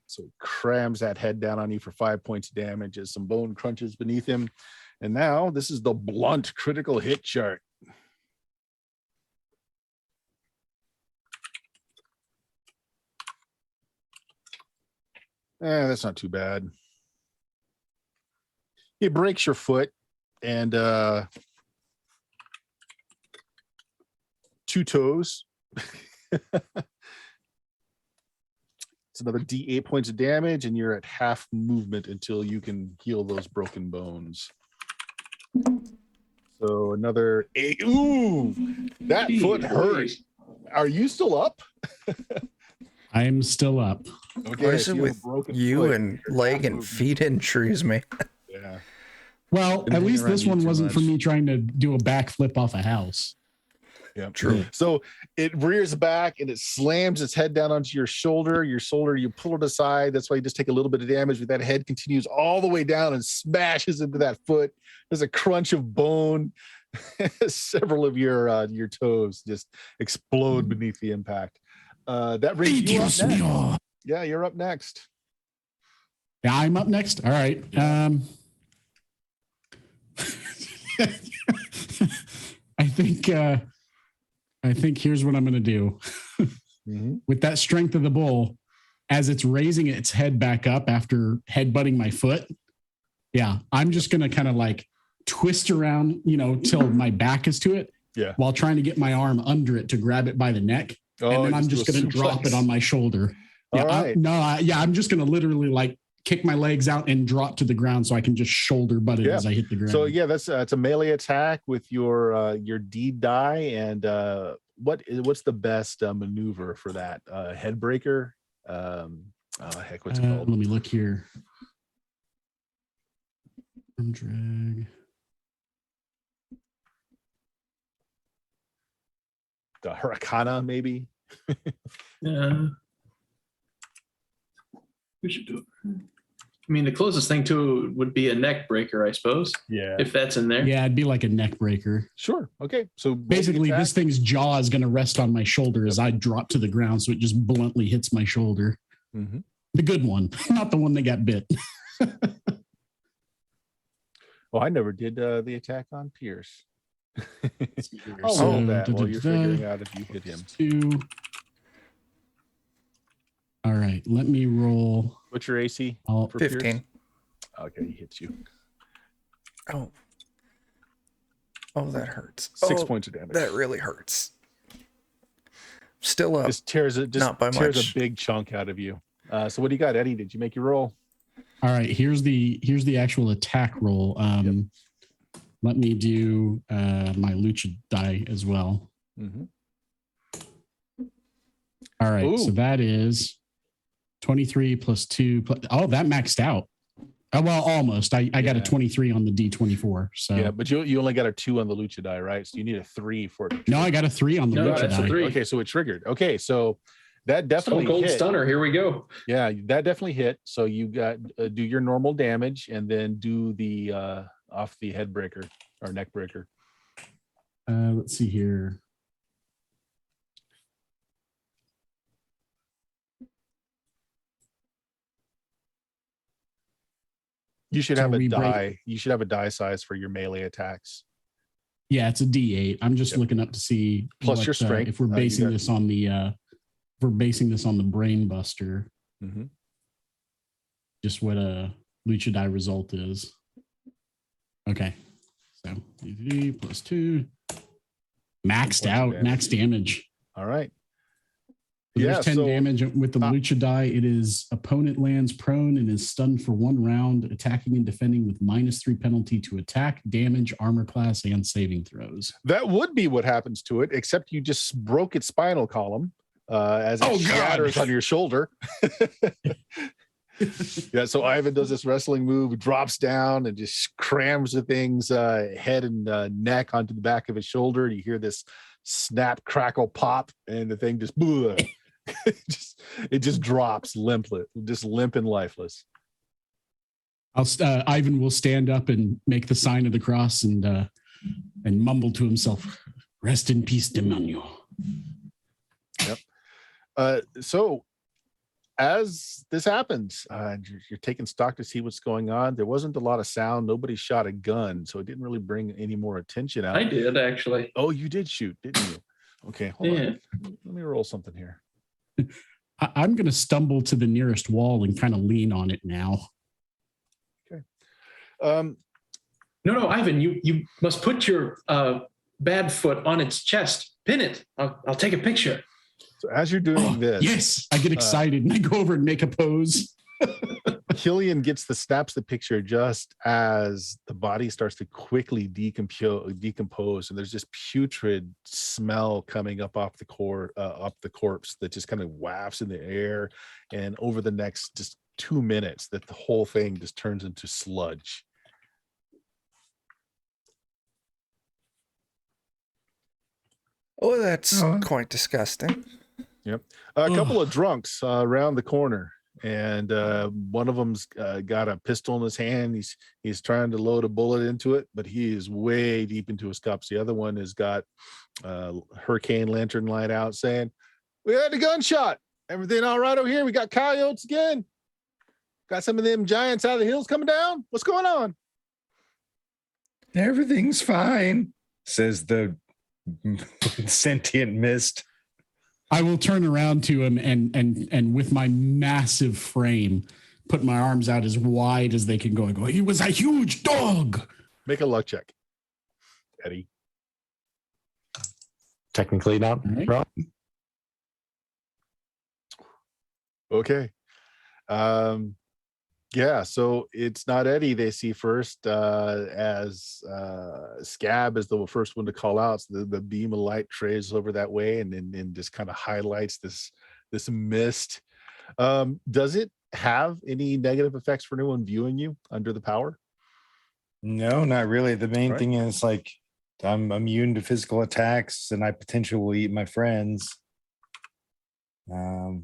So he crams that head down on you for 5 points of damage as some bone crunches beneath him. And now this is the blunt critical hit chart. That's not too bad. It breaks your foot and 2 toes. It's another D8 points of damage, and you're at half movement until you can heal those broken bones. So another 8. Ooh, that foot hurt. Are you still up? I'm still up. Okay, with you and leg and feet injuries, man. Yeah. Well, at least this one wasn't for me trying to do a backflip off a house. Yeah, true. So it rears back and it slams its head down onto your shoulder. Your shoulder, you pull it aside. That's why you just take a little bit of damage. But that head continues all the way down and smashes into that foot. There's a crunch of bone. Several of your toes just explode beneath the impact. That brings you up next. Yeah, you're up next. Yeah, I'm up next. All right. I think here's what I'm going to do. With that strength of the bull, as it's raising its head back up after headbutting my foot. Yeah, I'm just going to kind of like twist around, till my back is to it. Yeah. While trying to get my arm under it to grab it by the neck. And then I'm just going to drop it on my shoulder. Yeah, I'm just going to literally like kick my legs out and drop to the ground so I can just shoulder butt it as I hit the ground. So yeah, that's it's a melee attack with your D die. And what's the best maneuver for that? Head breaker? What's it called? Let me look here. Drag. Hurricane, maybe. Yeah. We should do it. I mean, the closest thing to it would be a neck breaker, I suppose. Yeah. If that's in there. Yeah, it'd be like a neck breaker. Sure. Okay. So Basically, this thing's jaw is going to rest on my shoulder as I drop to the ground, so it just bluntly hits my shoulder. Mm-hmm. The good one, not the one that got bit. Well, I never did the attack on Pierce. I'll So, roll that while you're figuring out if you hit him. 2. All right, let me roll. What's your AC? I'll, for 15. Pierce? Okay, he hits you. Oh. Oh, that hurts. 6 Oh, points of damage. that really hurts. Still up. This tears Not by tears much. a big chunk out of you. So what do you got, Eddie? Did you make your roll? all right, here's the actual attack roll. Let me do my lucha die as well. Mm-hmm. All right, so Ooh. that is 23 plus 2. Oh, that maxed out. Well, almost. I got a Yeah. 23 on the D24. So Yeah, but you only got a 2 on the lucha die, right? So you need a 3 for it. no, I got a 3 on the No, lucha that's a die. 3. Okay, so it triggered. Okay, so that definitely Stone Cold hit. Stunner. Here we go. Yeah, that definitely hit. So you got do your normal damage and then do the off the head breaker or neck breaker. Let's see here. You should So have a we break- die. You should have a die size for your melee attacks. Yeah, it's a D8. I'm just Yep. looking up to see Plus your strength. if we're You basing got- this on the if we're basing this on the brain buster, Mm-hmm. just what a lucha die result is. Okay. So 3 plus 2. Maxed points of out, damage. max damage. All right. So Yeah, there's 10 so- damage with the lucha die. It is opponent lands prone and is stunned for 1 round, attacking and defending with -3 penalty to attack, damage, armor class, and saving throws. That would be what happens to it, except you just broke its spinal column as it Oh, God. shatters on your shoulder. Yeah, so Ivan does this wrestling move, drops down and just crams the thing's head and neck onto the back of his shoulder. You hear this snap, crackle, pop, and the thing just it just drops limp and lifeless. Ivan will stand up and make the sign of the cross and mumble to himself, "Rest in peace, demonio." So as this happens, you're taking stock to see what's going on. There wasn't a lot of sound. Nobody shot a gun, so it didn't really bring any more attention out. I did actually. Oh, you did shoot, didn't you? Okay, hold on. Let me roll something here. I'm going to stumble to the nearest wall and kind of lean on it now. No, Ivan, you must put your bad foot on its chest. Pin it. I'll take a picture. So as you're doing this, Yes, I get excited and I go over and make a pose. Killian snaps the picture just as the body starts to quickly decompose, and there's this putrid smell coming up off the corpse that just kind of wafts in the air. And over the next just 2 minutes, that the whole thing just turns into sludge. Oh, that's quite disgusting. Yep. A couple of drunks around the corner, and one of them's got a pistol in his hand. He's trying to load a bullet into it, but he is way deep into his cups. The other one has got hurricane lantern light out, saying, "We had a gunshot. Everything all right over here? We got coyotes again. Got some of them giants out of the hills coming down. What's going on?" Everything's fine, says the sentient mist. I will turn around to him and with my massive frame, put my arms out as wide as they can go and go, "He was a huge dog." Make a luck check, Eddie. Technically not All right. wrong. Okay. Yeah, so it's not Eddie they see first, as Scab is the first one to call out. So the beam of light trails over that way and then just kind of highlights this mist. Does it have any negative effects for anyone viewing you under the power? No, not really. The main Right. thing is like I'm immune to physical attacks, and I potentially will eat my friends. Give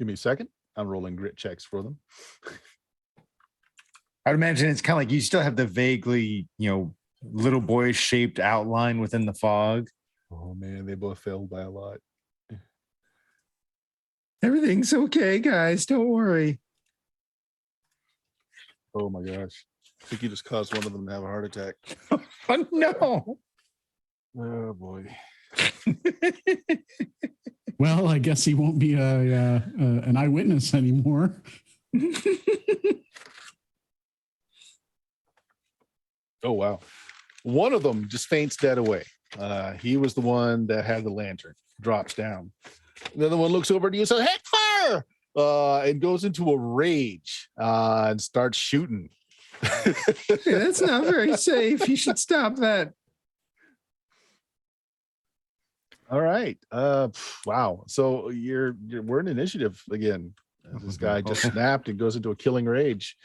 me a second. I'm rolling grit checks for them. I'd imagine it's kind of like you still have the vaguely, little boy shaped outline within the fog. Oh man, they both failed by a lot. Everything's okay, guys. Don't worry. Oh my gosh. I think you just caused one of them to have a heart attack. Oh, no. Oh boy. Well, I guess he won't be an eyewitness anymore. Oh wow. One of them just faints dead away. He was the one that had the lantern, drops down. The other one looks over at you and says, "Heck, fire!" And goes into a rage and starts shooting. Yeah, that's not very safe. You should stop that. All right. Wow. So we're in initiative again. This guy just snapped and goes into a killing rage.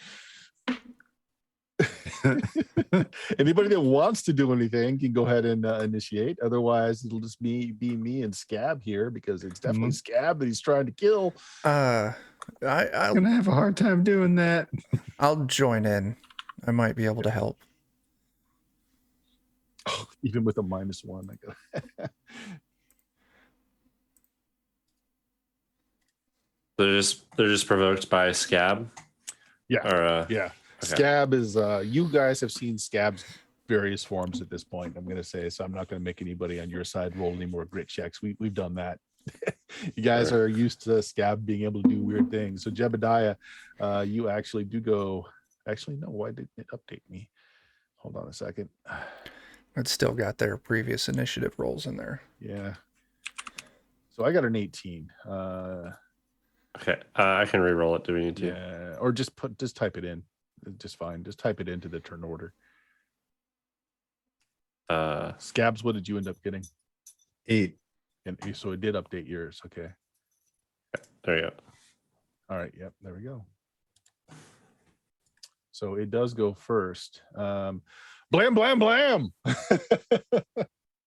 Anybody that wants to do anything can go ahead and initiate. Otherwise, it'll just be me and Scab here, because it's definitely Scab that he's trying to kill. I'm gonna have a hard time doing that. I'll join in. I might be able to help. Oh, even with a -1, I go. They're just provoked by Scab. Yeah. Or Yeah. Okay. Scab is you guys have seen Scab's various forms at this point, I'm going to say, so I'm not going to make anybody on your side roll any more grit checks. We've done that. You guys are used to Scab being able to do weird things. So Jebediah, you actually do go. Actually, no, why didn't it update me? Hold on a second. It's still got their previous initiative rolls in there. Yeah. So I got an 18. Okay, I can re-roll it. Do we need to? Yeah, or just type it in. Just fine. Just type it into the turn order. Scabs, what did you end up getting? 8. And so it did update yours. Okay. There you go. All right. Yep. There we go. So it does go first. Blam, blam, blam.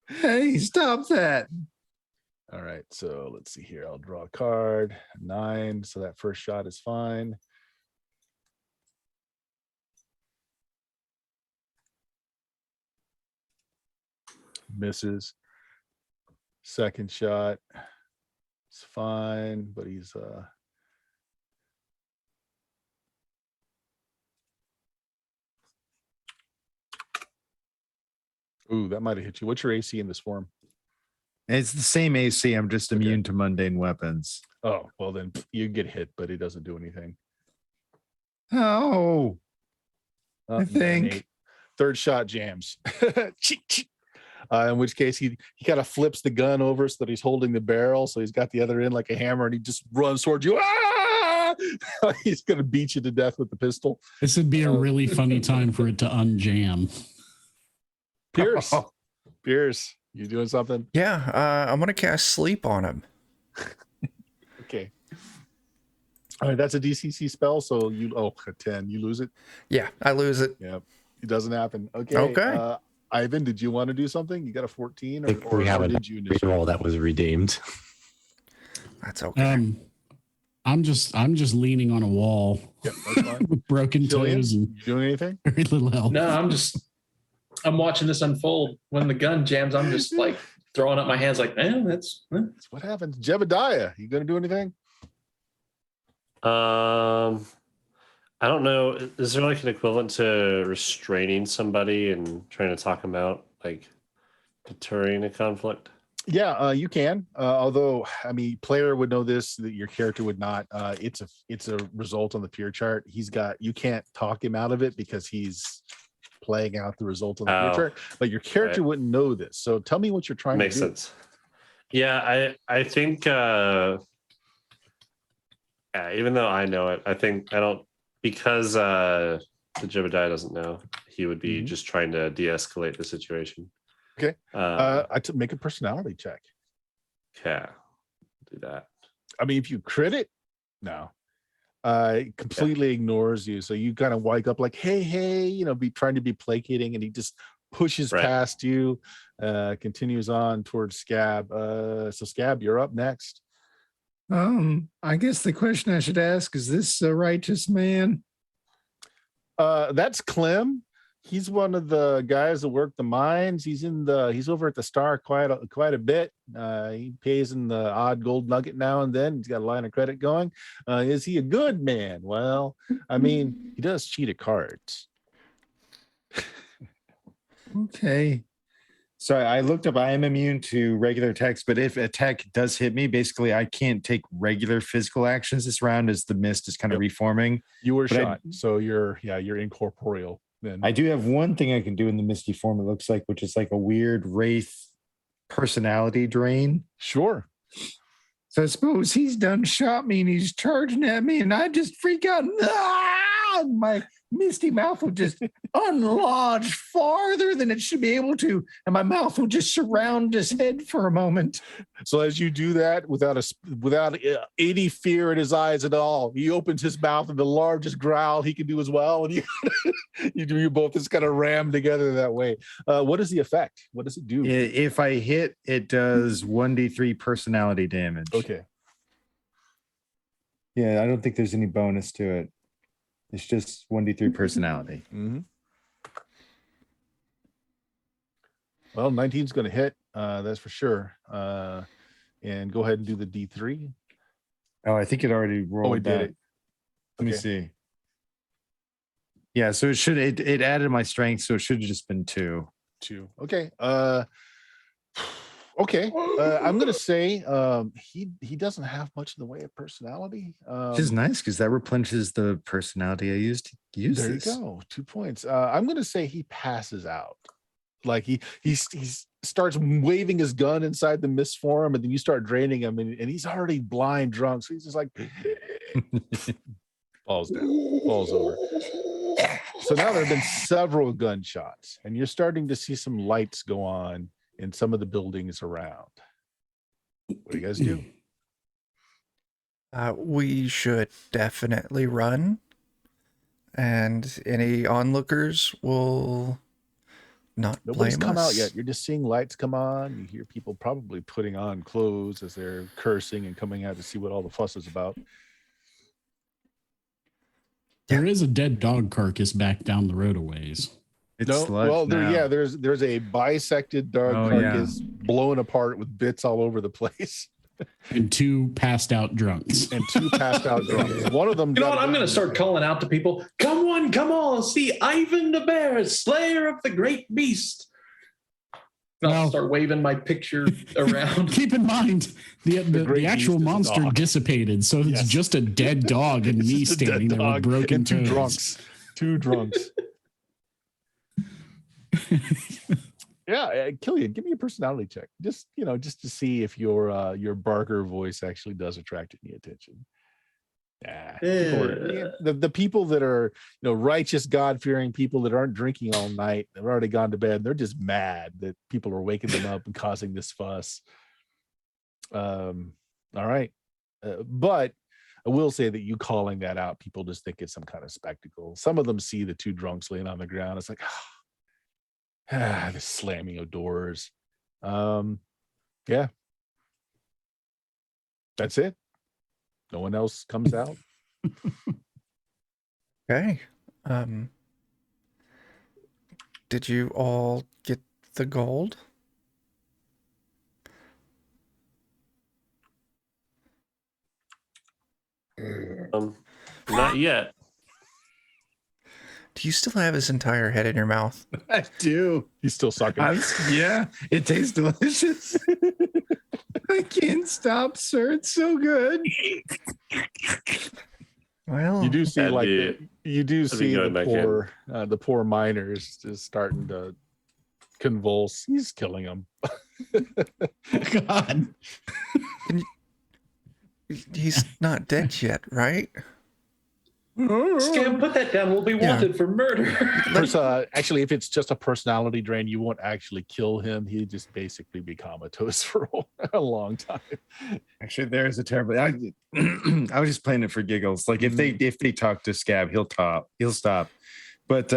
Hey, stop that. All right. So let's see here. I'll draw a card. 9. So that first shot is fine. Misses. Second shot. It's fine, but he's ooh, that might have hit you. What's your AC in this form? It's the same AC. I'm just immune to mundane weapons. Oh, well then you get hit, but it doesn't do anything. Oh, I think 8. Third shot jams. In which case he kind of flips the gun over so that he's holding the barrel, so he's got the other end like a hammer, and he just runs towards you. Ah! He's gonna beat you to death with the pistol. This would be a really funny time for it to unjam. Pierce, Pierce, you doing something? Yeah, I'm gonna cast sleep on him. Okay. All right, that's a DCC spell, so a 10. You lose it. Yeah, I lose it. Yeah, it doesn't happen. Okay. Okay. Ivan, did you want to do something? You got a 14, I think we have a did you initiate? roll that was redeemed. That's okay. I'm just leaning on a wall. Yep, that's fine. With broken Jillian, toes and you doing anything? very little health. No, I'm watching this unfold. When the gun jams, I'm just like throwing up my hands like, man, that's That's what happens. Jebediah, you gonna do anything? I don't know. Is there like an equivalent to restraining somebody and trying to talk them out, like deterring a conflict? Yeah, you can. Although, I mean, player would know this, that your character would not. It's a result on the peer chart. You can't talk him out of it because he's playing out the result on the peer chart. But your character wouldn't know this. So tell me what you're trying Makes to do. Makes sense. Yeah, I think even though I know it, because the Jebediah doesn't know, he would be just trying to de-escalate the situation. Okay. Make a personality check. Okay. Do that. I mean, if you crit it, no. completely ignores you. So you kind of wake up like, hey, be trying to be placating, and he just pushes past you, continues on towards Scab. So Scab, you're up next. I guess the question I should ask is this a righteous man? That's Clem. He's one of the guys that work the mines. He's over at the Star quite a bit. He pays in the odd gold nugget now and then. He's got a line of credit going. Is he a good man? Well, I mean, he does cheat at cards. Okay. So I looked up, I am immune to regular attacks, but if attack does hit me, basically I can't take regular physical actions this round as the mist is kind of reforming. You were shot, so you're incorporeal. Then I do have one thing I can do in the misty form, it looks like, which is like a weird wraith personality drain. Sure. So I suppose he's done shot me and he's charging at me and I just freak out. My misty mouth will just unlodge farther than it should be able to, and my mouth will just surround his head for a moment. So as you do that, without any fear in his eyes at all, he opens his mouth in the largest growl he can do as well, and you both just kind of ram together that way. What is the effect? What does it do? If I hit, it does 1d3 personality damage. Okay. Yeah, I don't think there's any bonus to it. It's just 1d3 personality. Mm-hmm. Well, 19's going to hit. That's for sure. And go ahead and do the D3. Oh, I think it already rolled. Oh, it did it. Let me see. Yeah, so it added my strength, so it should have just been 2. 2. Okay. Okay. I'm going to say he doesn't have much in the way of personality. Which is nice because that replenishes the personality I used to use There this. you go. 2 points. I'm going to say he passes out. Like he starts waving his gun inside the mist form, and then you start draining him, and he's already blind drunk. So he's just like falls down, falls over. So now there have been several gunshots, and you're starting to see some lights go on in some of the buildings around. What do you guys do? We should definitely run, and any onlookers will not Nobody's blame come us. out yet. You're just seeing lights come on. You hear people probably putting on clothes as they're cursing and coming out to see what all the fuss is about. There is a dead dog carcass back down the road a ways. There's a bisected dog carcass blown apart with bits all over the place. And 2 passed out drunks. One of them. You know what? I'm going to start calling out to people. Come on, come all, see Ivan the Bear, slayer of the great beast. And I'll start waving my picture around. Keep in mind, the actual monster dissipated, so it's just a dead dog and me standing there with broken toes. Two drunks. Yeah, Killian, give me a personality check. Just to see if your barker voice actually does attract any attention. The people that are righteous, God-fearing people that aren't drinking all night, they've already gone to bed. They're just mad that people are waking them up and causing this fuss. All right, but I will say that you calling that out, people just think it's some kind of spectacle. Some of them see the 2 drunks laying on the ground. It's like, the slamming of doors. Yeah, that's it. No one else comes out. Okay. Did you all get the gold? Not yet. Do you still have his entire head in your mouth? I do. He's still sucking. Yeah, it tastes delicious. I can't stop, sir. It's so good. Well, you do see the poor miners just starting to convulse. He's killing them. God. He's not dead yet, right? Scam, put that down. We'll be wanted for murder. Actually, if it's just a personality drain, you won't actually kill him. He'd just basically be comatose for a long time. Actually, there's a terrible. I was just playing it for giggles. Like if they talk to Scab, he'll stop. But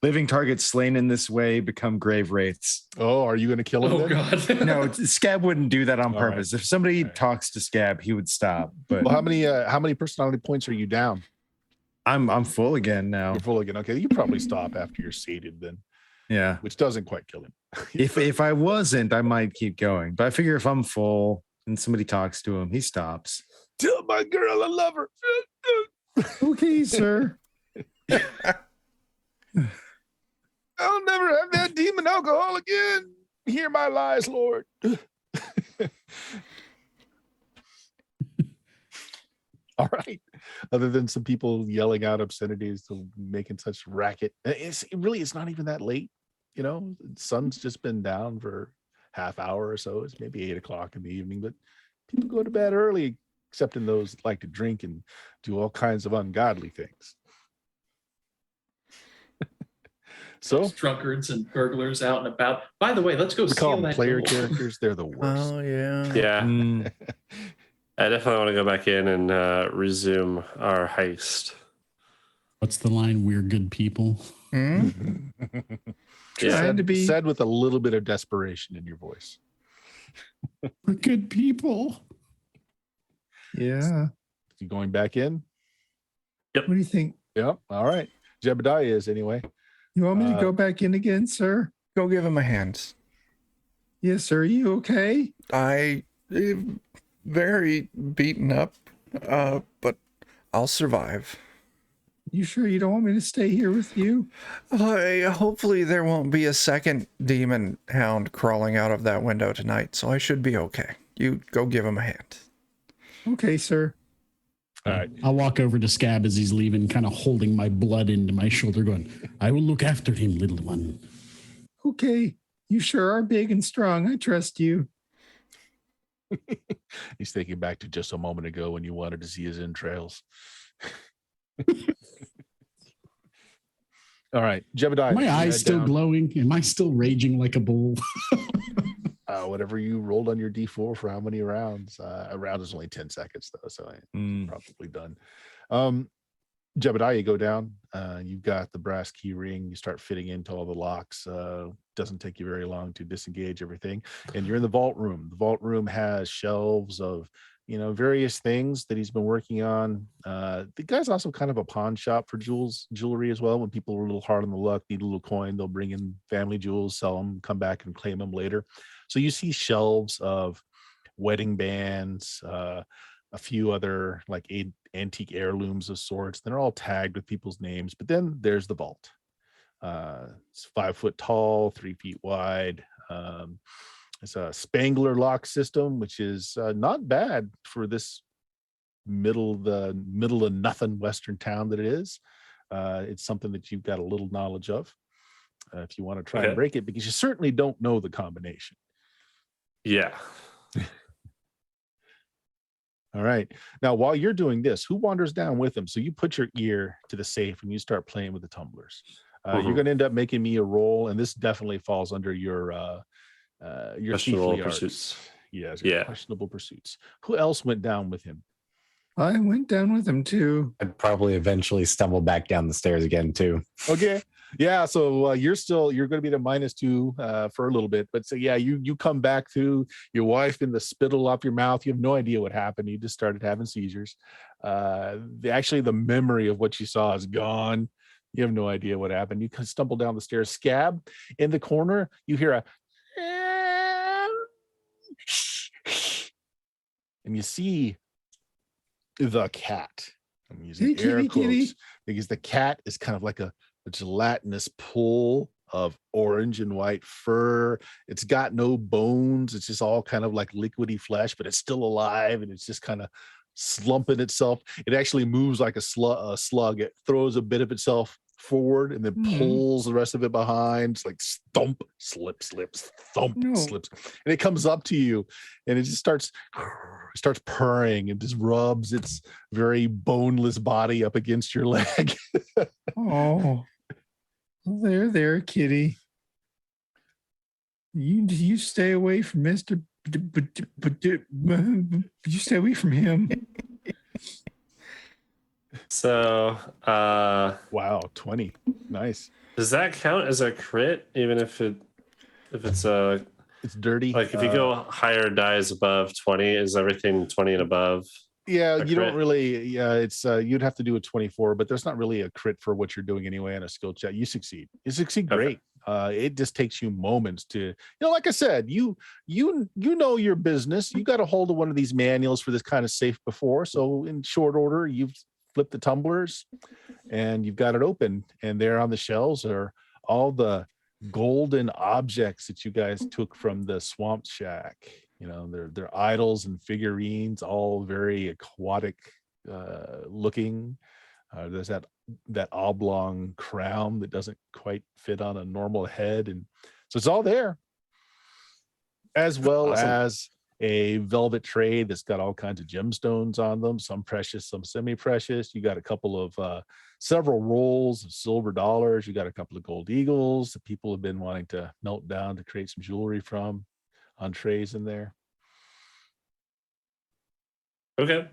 living targets slain in this way become grave wraiths. Oh, are you going to kill him? Oh God! No, Scab wouldn't do that on All purpose. right. If somebody talks to Scab, he would stop. But Well, how many personality points are you down? I'm full again now. You're full again. Okay, you probably stop after you're sated then. Yeah. Which doesn't quite kill him. If I wasn't, I might keep going. But I figure if I'm full and somebody talks to him, he stops. Tell my girl I love her. Okay, sir. I'll never have that demon alcohol again. Hear my lies, Lord. All right. Other than some people yelling out obscenities, making such racket, it's not even that late. You know, the sun's just been down for half hour or so. It's maybe 8 o'clock in the evening, but people go to bed early, except in those that like to drink and do all kinds of ungodly things. So Those drunkards and burglars out and about. By the way, let's go we call steal them that player gold. characters. They're the worst. Oh yeah. Yeah. I definitely want to go back in and resume our heist. What's the line? We're good people. Hmm? Said with a little bit of desperation in your voice. We're good people. Yeah. You going back in? What do you think? Yep. All right. Jebediah is anyway. You want me to go back in again, sir? Go give him a hand. Yes, sir. Are you okay? I very beaten up, but I'll survive. You sure you don't want me to stay here with you? Hopefully there won't be a second demon hound crawling out of that window tonight, so I should be okay. You go give him a hand. Okay, sir. All right. I'll walk over to Scab as he's leaving, kind of holding my blood into my shoulder, going, I will look after him, little one. Okay. You sure are big and strong. I trust you. He's thinking back to just a moment ago when you wanted to see his entrails. All right, Jebediah. Are my eyes still glowing? Am I still raging like a bull? Whatever you rolled on your D4 for how many rounds? A round is only 10 seconds though, so I'm probably done. Jebediah, you go down. You've got the brass key ring. You start fitting into all the locks. Doesn't take you very long to disengage everything. And you're in the vault room. The vault room has shelves of, various things that he's been working on. The guy's also kind of a pawn shop for jewelry as well. When people are a little hard on the luck, need a little coin, they'll bring in family jewels, sell them, come back and claim them later. So you see shelves of wedding bands, a few other like antique heirlooms of sorts. They're all tagged with people's names. But then there's the vault. It's 5 foot tall, 3 feet wide. It's a Spangler lock system, which is not bad for this middle of nothing Western town that it is. It's something that you've got a little knowledge of if you want to try and break it, because you certainly don't know the combination. Yeah. All right. Now, while you're doing this, who wanders down with him? So you put your ear to the safe and you start playing with the tumblers. You're going to end up making me a roll, and this definitely falls under your questionable pursuits. Yes, questionable pursuits. Who else went down with him? I went down with him too. I'd probably eventually stumble back down the stairs again too. Okay. Yeah. So you're going to be the -2 for a little bit, but so yeah, you come back to your wife in the spittle off your mouth. You have no idea what happened. You just started having seizures. The memory of what you saw is gone. You have no idea what happened. You stumble down the stairs. Scab in the corner. You hear a, and you see the cat. I'm using air quotes because the cat is kind of like a gelatinous pool of orange and white fur. It's got no bones. It's just all kind of like liquidy flesh, but it's still alive, and it's just kind of slumping itself. It actually moves like a slug. It throws a bit of itself forward and then pulls the rest of it behind. It's like thump, slips, thump, slips. And it comes up to you and it just starts purring and just rubs its very boneless body up against your leg. Oh, there, kitty. You stay away from Mr. You stay away from him. So, wow, 20. Nice. Does that count as a crit, even if it's dirty? Like if you go higher dies above 20, is everything 20 and above? Yeah, you don't really. Yeah, it's you'd have to do a 24, but there's not really a crit for what you're doing anyway on a skill check. You succeed. Great. It just takes you moments to, like I said, you know your business. You got a hold of one of these manuals for this kind of safe before, so in short order, you've flipped the tumblers, and you've got it open, and there on the shelves are all the golden objects that you guys took from the swamp shack. They're idols and figurines, all very aquatic looking. There's that oblong crown that doesn't quite fit on a normal head, and so it's all there, as well as a velvet tray that's got all kinds of gemstones on them, some precious, some semi-precious. You got a couple of several rolls of silver dollars. You got a couple of gold eagles that people have been wanting to melt down to create some jewelry from, on trays in there. Okay.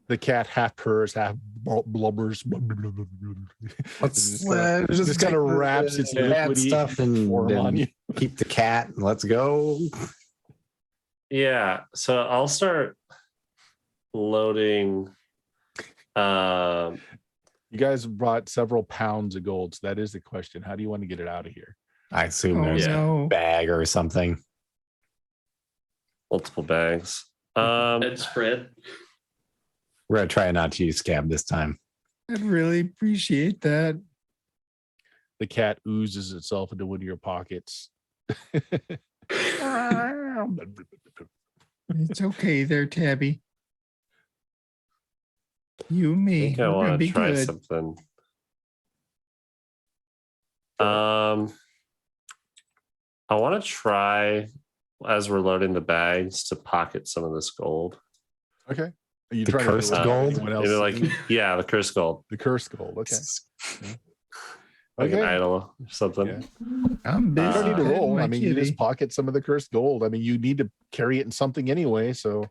The cat half purrs, half blubbers. Just kind of wraps its liquidy stuff and form on you. Keep the cat. Let's go. Yeah. So I'll start loading. You guys brought several pounds of gold, so that is the question. How do you want to get it out of here? I assume there's a bag or something. Multiple bags. Bedspread. We're gonna try not to use scab this time. I'd really appreciate that. The cat oozes itself into one of your pockets. It's okay there, Tabby. You and me. I think I want to try good. something. I want to try, as we're loading the bags, to pocket some of this gold. Okay. Are you The trying cursed to gold? Maybe like, yeah, the cursed gold. The cursed gold. Okay. Like Okay. an idol or something. Yeah. I'm busy. You don't need to roll. my I mean, you kitty. just pocket some of the cursed gold. I mean, you need to carry it in something anyway. So,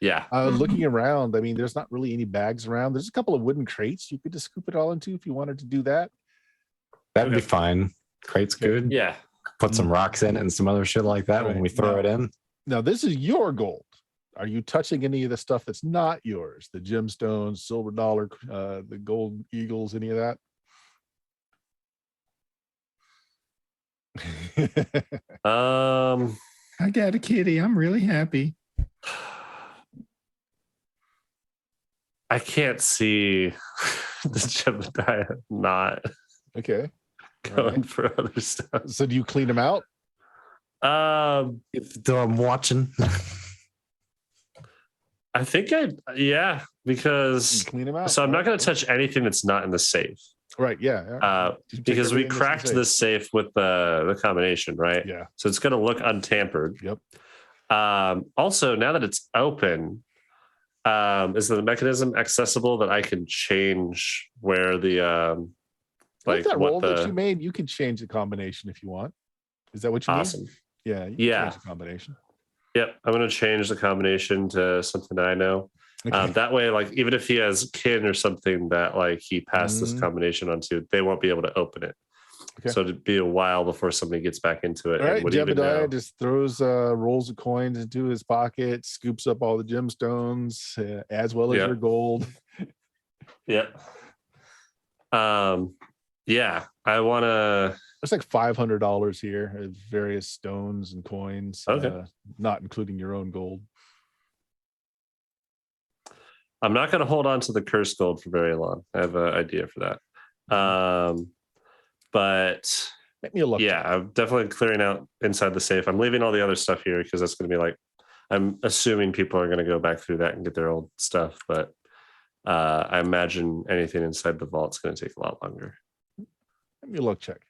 Yeah. looking around, I mean, there's not really any bags around. There's a couple of wooden crates you could just scoop it all into if you wanted to do that. That'd be fine. Crate's good. Yeah. Put some rocks in it and some other shit like that when we throw it in. Now, this is your gold. Are you touching any of the stuff that's not yours? The gemstones, silver dollar, the gold eagles, any of that? I got a kitty. I'm really happy. I can't see the Jebediah not Okay. going for other stuff. So do you clean them out? Though I'm watching. I think You because clean them out. so I'm not going to Alright. touch anything that's not in the safe. Right. Yeah. You take Because we everything that's cracked safe. the safe with the combination, right? Yeah. So it's going to look untampered. Yep. Also, now that it's open, is the mechanism accessible that I can change where the Like that what roll that you the made, you can change the combination if you want. Is that what you awesome? need? Yeah. You can Yeah. change the combination. Yep, I'm going to change the combination to something that I know. Okay. That way, like even if he has kin or something that like he passed this combination onto, they won't be able to open it. Okay. So it'd be a while before somebody gets back into it. All and right. would even know. Jebediah just throws rolls of coins into his pocket, scoops up all the gemstones, as well as Yep. your gold. Yep. Yeah, I want to. There's like $500 here of various stones and coins, Okay. Not including your own gold. I'm not going to hold on to the cursed gold for very long. I have an idea for that. But Make me a look. yeah, I'm definitely clearing out inside the safe. I'm leaving all the other stuff here because that's going to be like, I'm assuming people are going to go back through that and get their old stuff. But I imagine anything inside the vault's going to take a lot longer. Let me look check.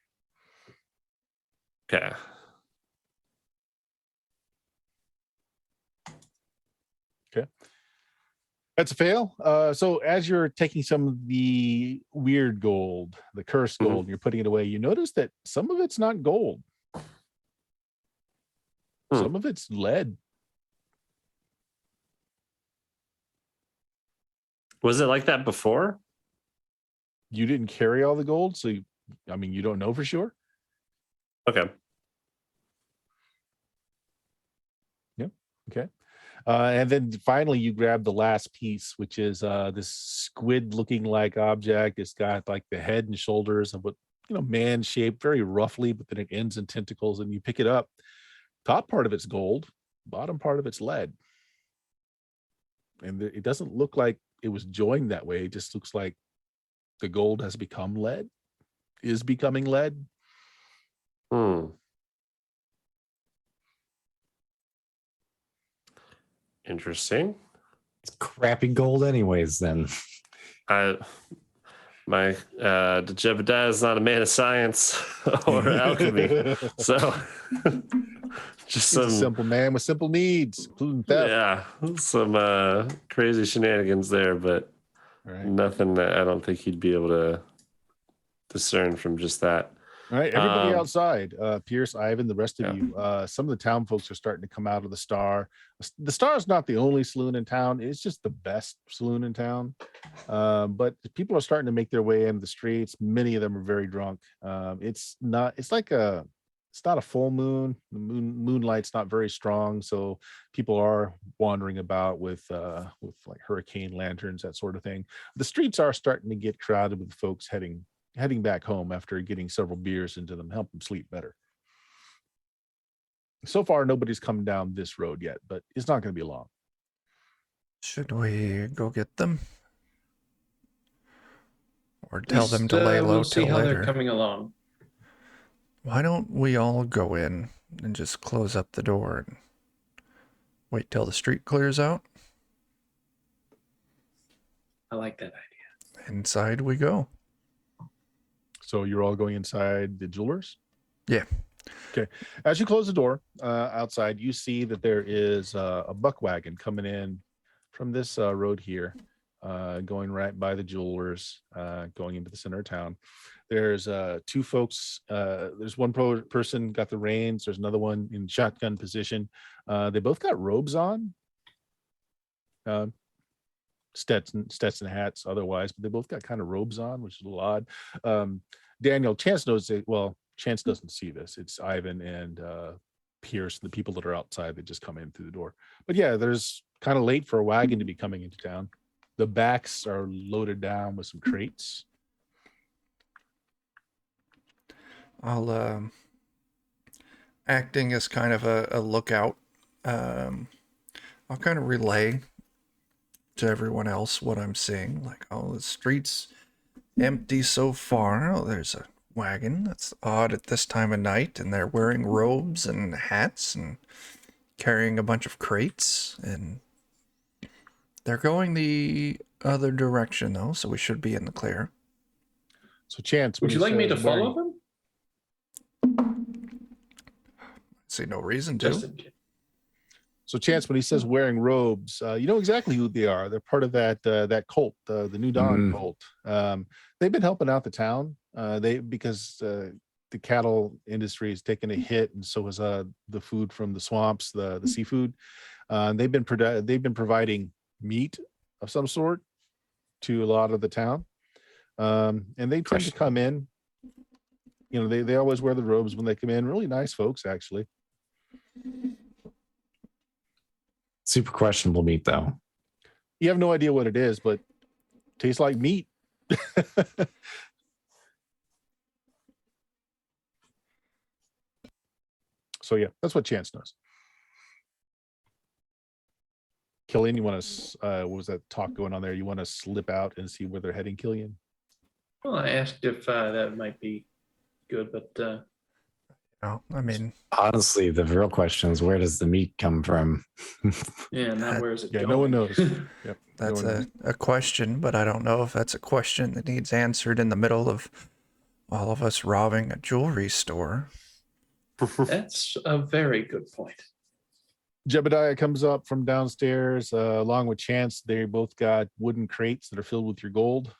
Okay. That's a fail. So as you're taking some of the weird gold, the cursed gold, and you're putting it away, you notice that some of it's not gold. Some of it's lead. Was it like that before? You didn't carry all the gold, so you don't know for sure. Okay. Yep. Okay. And then finally, you grab the last piece, which is this squid-looking like object. It's got like the head and shoulders of what man shaped very roughly, but then it ends in tentacles. And you pick it up. Top part of it's gold, bottom part of it's lead, and it doesn't look like it was joined that way. It just looks like the gold has become lead, is becoming lead. Interesting. It's crappy gold anyways then. The Jebediah is not a man of science or alchemy. So just He's a simple man with simple needs, including theft. Yeah, some crazy shenanigans there, but nothing that I don't think he'd be able to discern from just that. All right, everybody outside, Pierce, Ivan, the rest of you, some of the town folks are starting to come out of the Star. The Star is not the only saloon in town. It's just the best saloon in town. But people are starting to make their way into the streets. Many of them are very drunk. It's not a full moon. The moonlight's not very strong. So people are wandering about with like hurricane lanterns, that sort of thing. The streets are starting to get crowded with folks heading back home after getting several beers into them, help them sleep better. So far, nobody's come down this road yet, but it's not going to be long. Should we go get them? Or tell them to lay low we'll see till how later? they're coming along. Why don't we all go in and just close up the door and wait till the street clears out? I like that idea. Inside we go. So you're all going inside the jewelers? Yeah. Okay. As you close the door outside, you see that there is a buck wagon coming in from this road here, going right by the jewelers, going into the center of town. There's two folks. There's one person got the reins. There's another one in shotgun position. They both got robes on. Stetson hats otherwise, but they both got kind of robes on, which is a little odd. Daniel, Chance knows it. Well, Chance doesn't see this. It's Ivan and Pierce, the people that are outside that just come in through the door. But yeah, there's kind of late for a wagon to be coming into town. The backs are loaded down with some crates. I'll acting as kind of a lookout. I'll kind of relay to everyone else what I'm seeing. Like, oh, the street's empty so far. Oh, there's a wagon. That's odd at this time of night. And they're wearing robes and hats and carrying a bunch of crates. And they're going the other direction, though, so we should be in the clear. So, Chance, would you like me to follow them? See no reason to. So, Chance, when he says wearing robes, you know exactly who they are. They're part of that cult, the New Dawn cult. They've been helping out the town. Because the cattle industry has taken a hit, and so has the food from the swamps, the seafood. They've been providing meat of some sort to a lot of the town, and they tend to come in. You know, they always wear the robes when they come in. Really nice folks, actually. Super questionable meat, though. You have no idea what it is, but tastes like meat. So yeah, that's what Chance knows. Killian, you want to? What was that talk going on there? You want to slip out and see where they're heading, Killian? Well, I asked if that might be good, but Oh, I mean, Honestly, the real question is where does the meat come from? Yeah, not That- where is it Yeah, going? no one knows. Yep. that's no one knows. a question, but I don't know if that's a question that needs answered in the middle of all of us robbing a jewelry store. That's a very good point. Jebediah comes up from downstairs along with Chance. They both got wooden crates that are filled with your gold.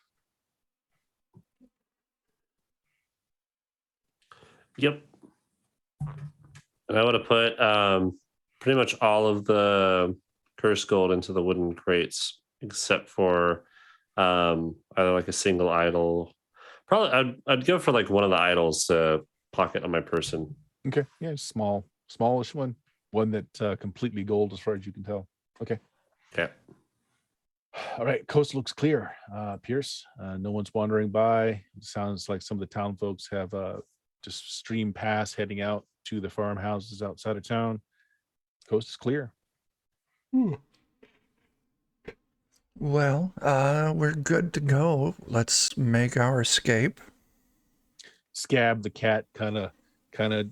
Yep. And I would have put pretty much all of the cursed gold into the wooden crates, except for either like a single idol. Probably, I'd go for like one of the idols to pocket on my person. Okay. Yeah, smallish one that completely gold as far as you can tell. Okay. Okay. All right. Coast looks clear. Pierce, no one's wandering by. It sounds like some of the town folks have just streamed past, heading out to the farmhouses outside of town. Coast is clear. Well, we're good to go. Let's make our escape. Scab the cat kind of kind of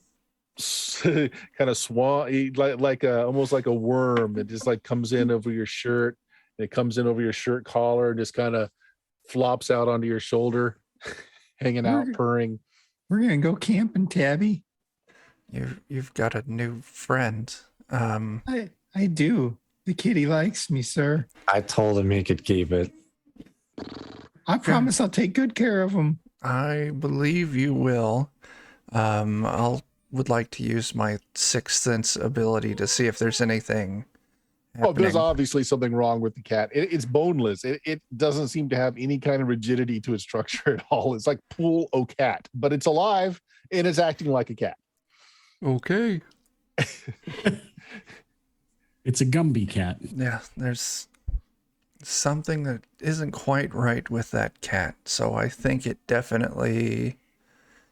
swan like almost like a worm. It just like comes in over your shirt. It comes in over your shirt collar and just kind of flops out onto your shoulder, hanging out, purring. We're gonna go camping, Tabby. You've got a new friend. I do. The kitty likes me, sir. I told him he could keep it. I promise I'll take good care of him. I believe you will. Would like to use my sixth sense ability to see if there's anything Oh, there's happening. obviously something wrong with the cat. It's boneless. It doesn't seem to have any kind of rigidity to its structure at all. It's like pool o cat, but it's alive and it's acting like a cat. Okay. It's a Gumby cat. Yeah, there's something that isn't quite right with that cat, so I think it definitely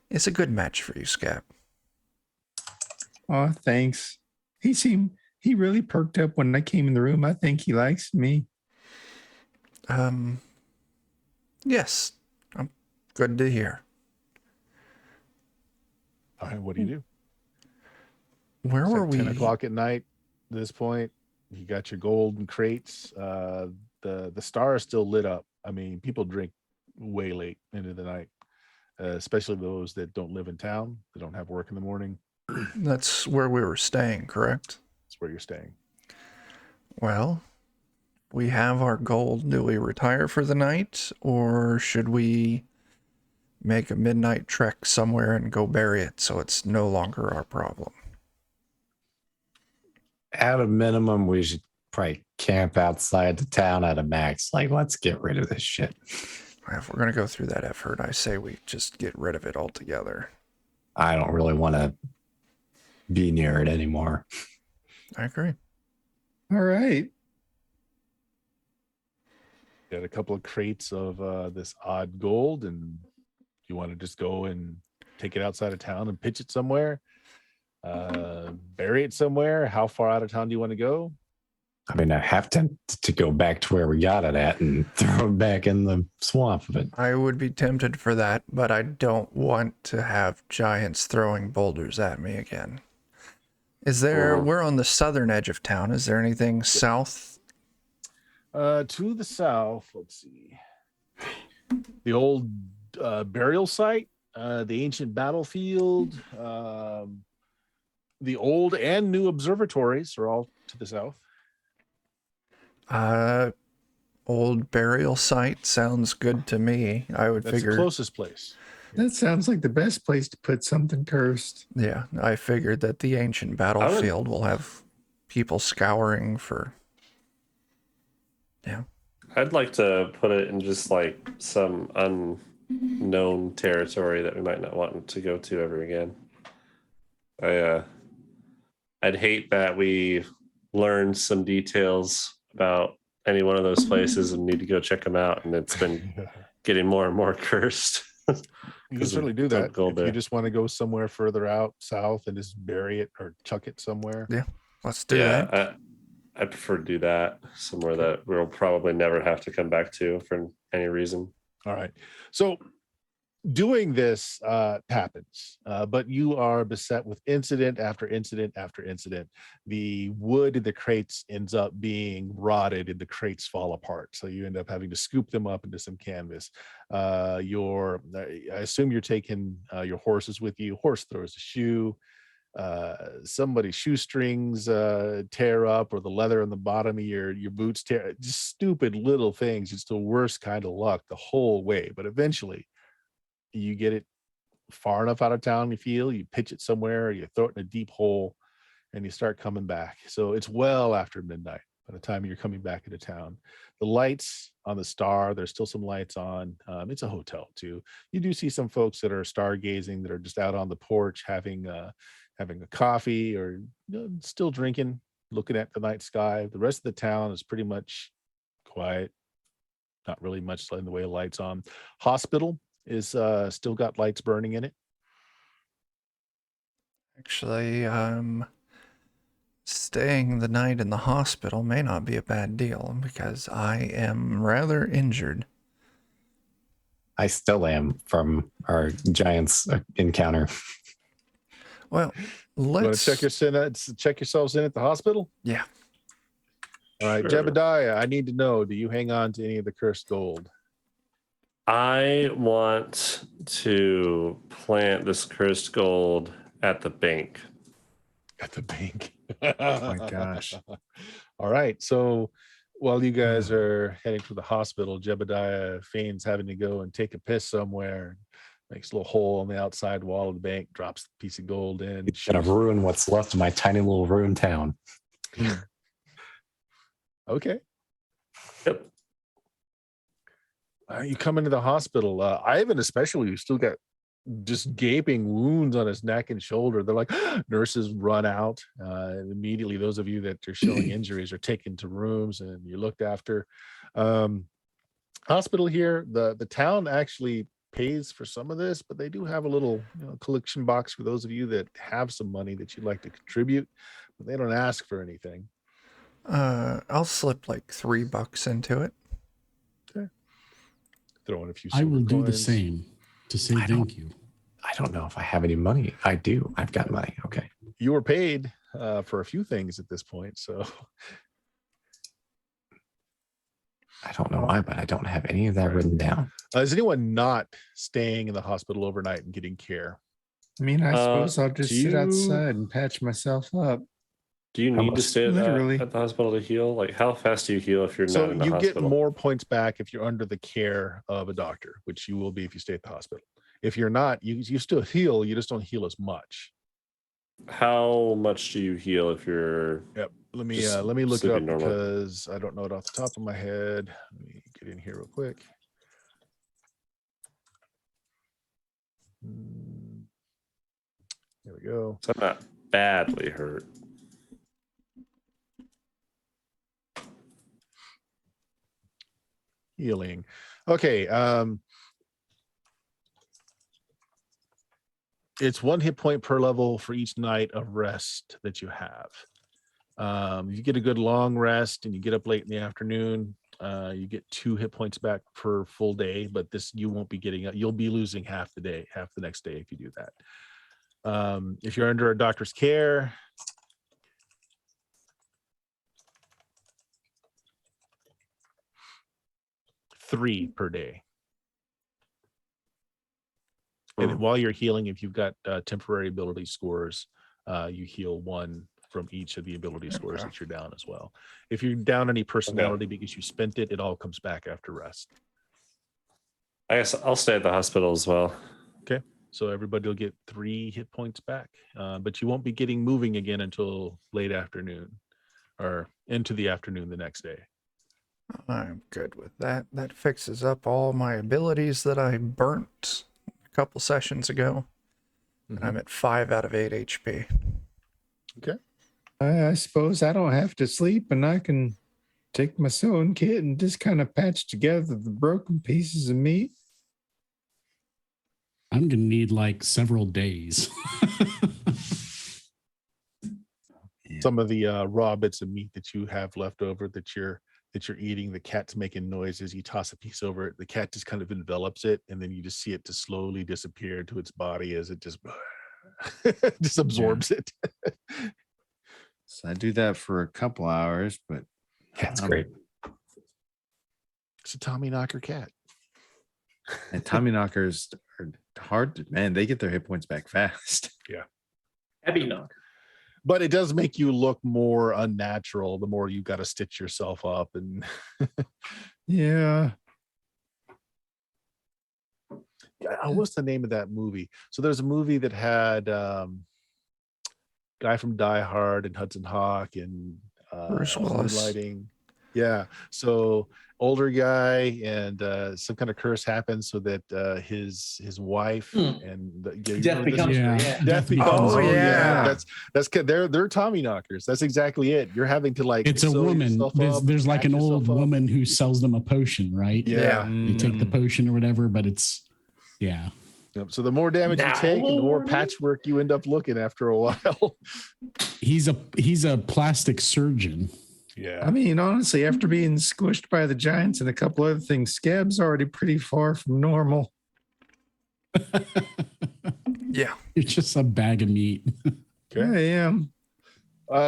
is a good match for you, Scab. Oh, thanks. He really perked up when I came in the room. I think he likes me. Yes, I'm good to hear. All right, what do you do? Where It's were like we? 10 o'clock at night. At this point, you got your golden crates. The star is still lit up. I mean, people drink way late into the night, especially those that don't live in town, that don't have work in the morning. That's where we were staying, correct? That's where you're staying. Well, we have our gold. Do we retire for the night, or should we make a midnight trek somewhere and go bury it so it's no longer our problem? At a minimum, we should probably camp outside the town at a max. Like, let's get rid of this shit. If we're going to go through that effort, I say we just get rid of it altogether. I don't really want to be near it anymore. I agree. All right. Got a couple of crates of this odd gold, and you want to just go and take it outside of town and pitch it somewhere, bury it somewhere. How far out of town do you want to go? I mean, I have to go back to where we got it at and throw it back in the swamp. But I would be tempted for that, but I don't want to have giants throwing boulders at me again. Is there, we're on the southern edge of town. Is there anything south? To the south, let's see. The old burial site, the ancient battlefield, the old and new observatories are all to the south. Old burial site sounds good to me. I would That's figure. the closest place. That sounds like the best place to put something cursed. Yeah, I figured that the ancient battlefield will have people scouring for. Yeah. I'd like to put it in just like some unknown territory that we might not want to go to ever again. I'd hate that we learned some details about any one of those places and need to go check them out, and it's been getting more and more cursed. You can certainly do that gold if you there. just want to go somewhere further out south and just bury it or chuck it somewhere. Yeah, let's do that. I prefer to do that somewhere that we'll probably never have to come back to for any reason. All right. So doing this happens, but you are beset with incident after incident after incident. The wood in the crates ends up being rotted and the crates fall apart. So you end up having to scoop them up into some canvas. I assume you're taking your horses with you. Horse throws a shoe. Somebody's shoestrings tear up, or the leather on the bottom of your boots tear. Just stupid little things. It's the worst kind of luck the whole way. But eventually you get it far enough out of town, you pitch it somewhere, you throw it in a deep hole, and you start coming back. So it's well after midnight by the time you're coming back into town. The lights on the Star, there's still some lights on. It's a hotel too. You do see some folks that are stargazing, that are just out on the porch having a coffee, or still drinking, looking at the night sky. The rest of the town is pretty much quiet. Not really much in the way of lights on. Hospital is still got lights burning in it. Actually, staying the night in the hospital may not be a bad deal because I am rather injured. I still am from our Giants encounter. Well, You want let's to check yourselves in at the hospital? Yeah. All right, Sure. Jebediah, I need to know, do you hang on to any of the cursed gold? I want to plant this cursed gold at the bank. At the bank. Oh my gosh. All right. So while you guys are heading to the hospital, Jebediah feigns having to go and take a piss somewhere, makes a little hole on the outside wall of the bank, drops a piece of gold in. It's gonna ruin what's left of my tiny little ruined town. Okay. Yep. You come into the hospital. Ivan, especially, who's still got just gaping wounds on his neck and shoulder. They're like, nurses run out. And immediately, those of you that are showing injuries are taken to rooms and you're looked after. Hospital here, the town actually pays for some of this, but they do have a little collection box for those of you that have some money that you'd like to contribute, but they don't ask for anything. I'll slip like $3 into it. Throw in a few I will silver do the coins. same to say I don't- thank you. I don't know if I have any money. I do. I've got money. Okay. You were paid for a few things at this point, so I don't know why, but I don't have any of that Right. written down. is anyone not staying in the hospital overnight and getting care? I mean, I suppose I'll just do sit you- outside and patch myself up. Do you How need to much- stay Literally. at the hospital to heal? Like, how fast do you heal if you're So not in the you hospital? get more points back if you're under the care of a doctor, which you will be if you stay at the hospital. If you're not, you still heal, you just don't heal as much. How much do you heal if you're? Yep. Let me Just look it sleeping up normally. because I don't know it off the top of my head. Let me get in here real quick. There we go. So I'm not badly hurt. Healing. Okay. It's 1 hit point per level for each night of rest that you have. If you get a good long rest and you get up late in the afternoon, you get 2 hit points back per full day, but this you won't be getting. You'll be losing half the next day if you do that. If you're under a doctor's care, three per day. And while you're healing, if you've got temporary ability scores, you heal 1 from each of the ability scores that you're down as well. If you're down any personality because you spent it, it all comes back after rest. I guess I'll stay at the hospital as well. So everybody will get 3 hit points back, but you won't be getting moving again until late afternoon or into the afternoon the next day. I'm good with that. That fixes up all my abilities that I burnt a couple sessions ago. And I'm at 5 out of 8 HP. I suppose I don't have to sleep and I can take my sewing kit and just kind of patch together the broken pieces of meat. I'm gonna need like several days. Some of the raw bits of meat that you have left over that you're that you're eating, the cat's making noises. You toss a piece over it, the cat just kind of envelops it, and then you just see it just slowly disappear into its body as it just just absorbs it. So I do that for a couple hours, but That's great. It's a Tommy Knocker cat. and Tommy knockers are hard to, man, they get their hit points back fast. Heavy knock. But it does make you look more unnatural the more you've got to stitch yourself up. And Yeah. what's the name of that movie? So there's a movie that had guy from Die Hard and Hudson Hawk and Bruce Willis. Moonlighting. Yeah. So older guy and some kind of curse happens so that his wife and Death becomes her. Yeah. Death becomes Oh, her. yeah. That's they're Tommy knockers. That's exactly it. You're having to like It's a sew woman. yourself up, There's like patch an old yourself up. woman who sells them a potion, right? Yeah. They take the potion or whatever, but it's yeah. Yep. So the more damage you Now, take, and the more Lord. patchwork you end up looking after a while. He's a plastic surgeon. Yeah. I mean, honestly, after being squished by the giants and a couple other things, Scab's already pretty far from normal. Yeah. It's just a bag of meat. I am.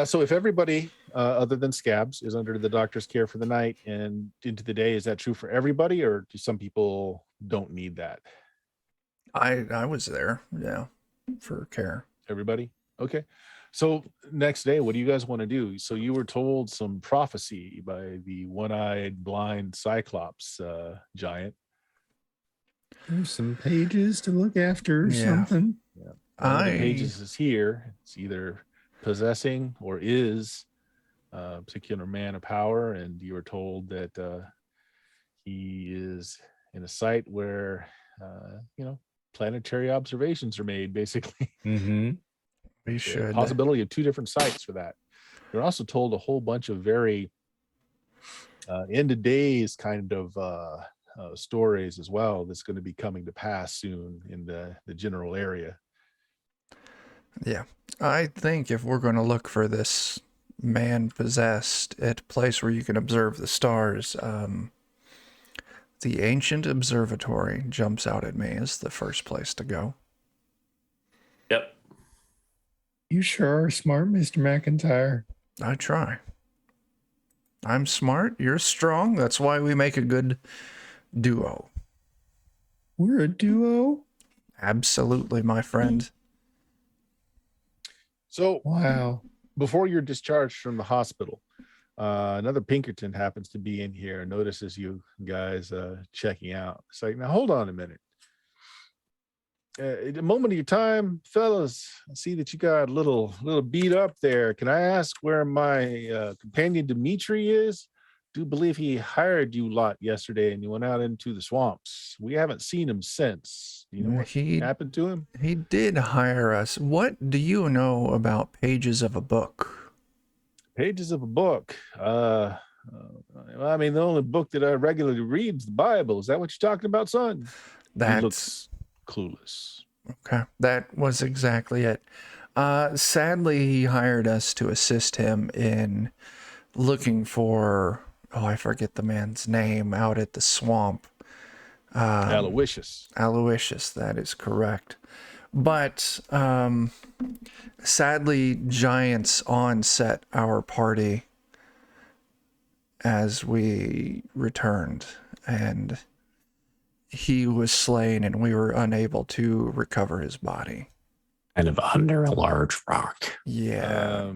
So if everybody other than Scabs is under the doctor's care for the night and into the day, is that true for everybody, or do some people don't need that? I was there, yeah, for care. Everybody? Okay. So next day, what do you guys want to do? So you were told some prophecy by the one-eyed blind Cyclops giant. There's some pages to look after or Yeah. something. One of the pages is here. It's either possessing or is a particular man of power, and you were told that he is in a site where planetary observations are made, basically. Mm-hmm. We The should. possibility of 2 different sites for that. You're also told a whole bunch of very end of days kind of stories as well that's going to be coming to pass soon in the general area. Yeah. I think if we're going to look for this man possessed at a place where you can observe the stars, the ancient observatory jumps out at me as the first place to go. Yep. You sure are smart, Mr. McIntyre. I try. I'm smart, you're strong. That's why we make a good duo. We're a duo. Absolutely, my friend. So Wow. before you're discharged from the hospital, another Pinkerton happens to be in here and notices you guys checking out. It's like, now hold on a minute. At a moment of your time, fellas, I see that you got a little beat up there. Can I ask where my companion Dimitri is? Do believe he hired you lot yesterday and you went out into the swamps. We haven't seen him since. Do you know what He happened to him? he did hire us. What do you know about pages of a book? Pages of a book. I mean, the only book that I regularly read is the Bible. Is that what you're talking about, son? He That's looks clueless. okay. That was exactly it. Sadly, he hired us to assist him in looking for, I forget the man's name, out at the swamp. Aloysius. Aloysius, that is correct. But sadly, giants onset our party as we returned, and he was slain, and we were unable to recover his body. Kind of under a large rock. Yeah.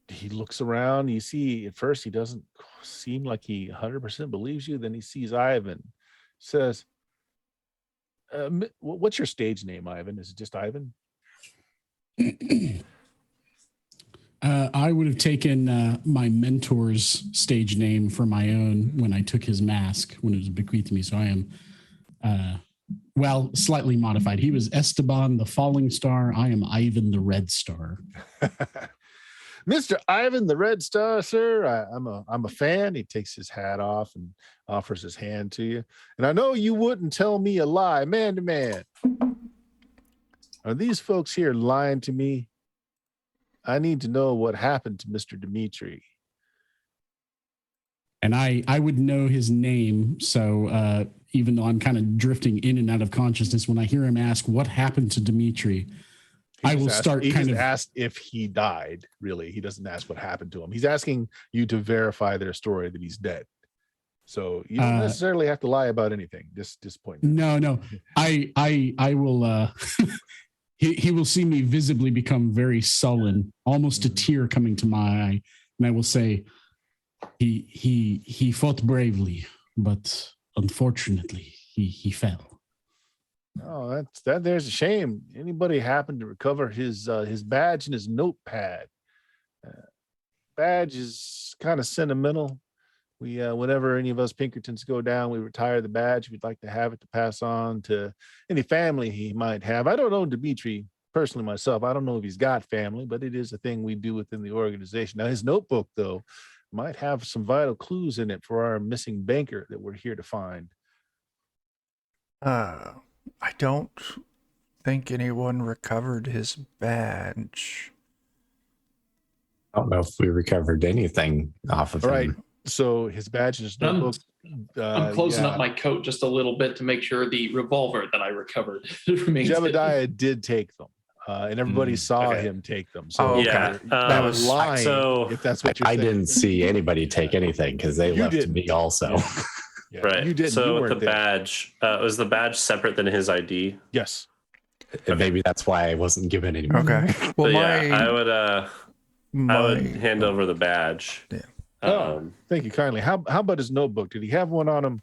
He looks around. You see, at first, he doesn't seem like he 100% believes you. Then he sees Ivan. Says, what's your stage name, Ivan? Is it just Ivan? I would have taken my mentor's stage name for my own when I took his mask when it was bequeathed to me. So I am, slightly modified. He was Esteban the Falling Star. I am Ivan the Red Star. Mr. Ivan the Red Star, sir. I'm a fan. He takes his hat off and offers his hand to you. And I know you wouldn't tell me a lie, man to man. Are these folks here lying to me? I need to know what happened to Mr. Dimitri. and I would know his name. So even though I'm kind of drifting in and out of consciousness, when I hear him ask what happened to Dimitri, I will start He kind just of asked if he died. Really, he doesn't ask what happened to him. He's asking you to verify their story that he's dead. So you don't necessarily have to lie about anything. Just point. No. I will. He will see me visibly become very sullen, almost a tear coming to my eye, and I will say, he fought bravely, but unfortunately he fell. Oh, there's a shame. Anybody happened to recover his badge and his notepad? Badge is kind of sentimental. We whenever any of us Pinkertons go down, we retire the badge. We'd like to have it to pass on to any family he might have. I don't know Dimitri personally myself. I don't know if he's got family, but it is a thing we do within the organization. Now his notebook though might have some vital clues in it for our missing banker that we're here to find. I don't think anyone recovered his badge. I don't know if we recovered anything off of All right. him. So his badge and his notebook. I'm closing up my coat just a little bit to make sure the revolver that I recovered remains. Jebediah did take them, and everybody saw him take them. So okay. Yeah. That was lying. so If that's what you're I saying. didn't see anybody take anything because they You left didn't. me also. Yeah, right. You didn't. So You with weren't the there. badge, was the badge separate than his ID? Yes. And maybe that's why I wasn't given any. Okay. Well, But yeah, I would hand over the badge. Yeah. Thank you kindly. How about his notebook? Did he have one on him?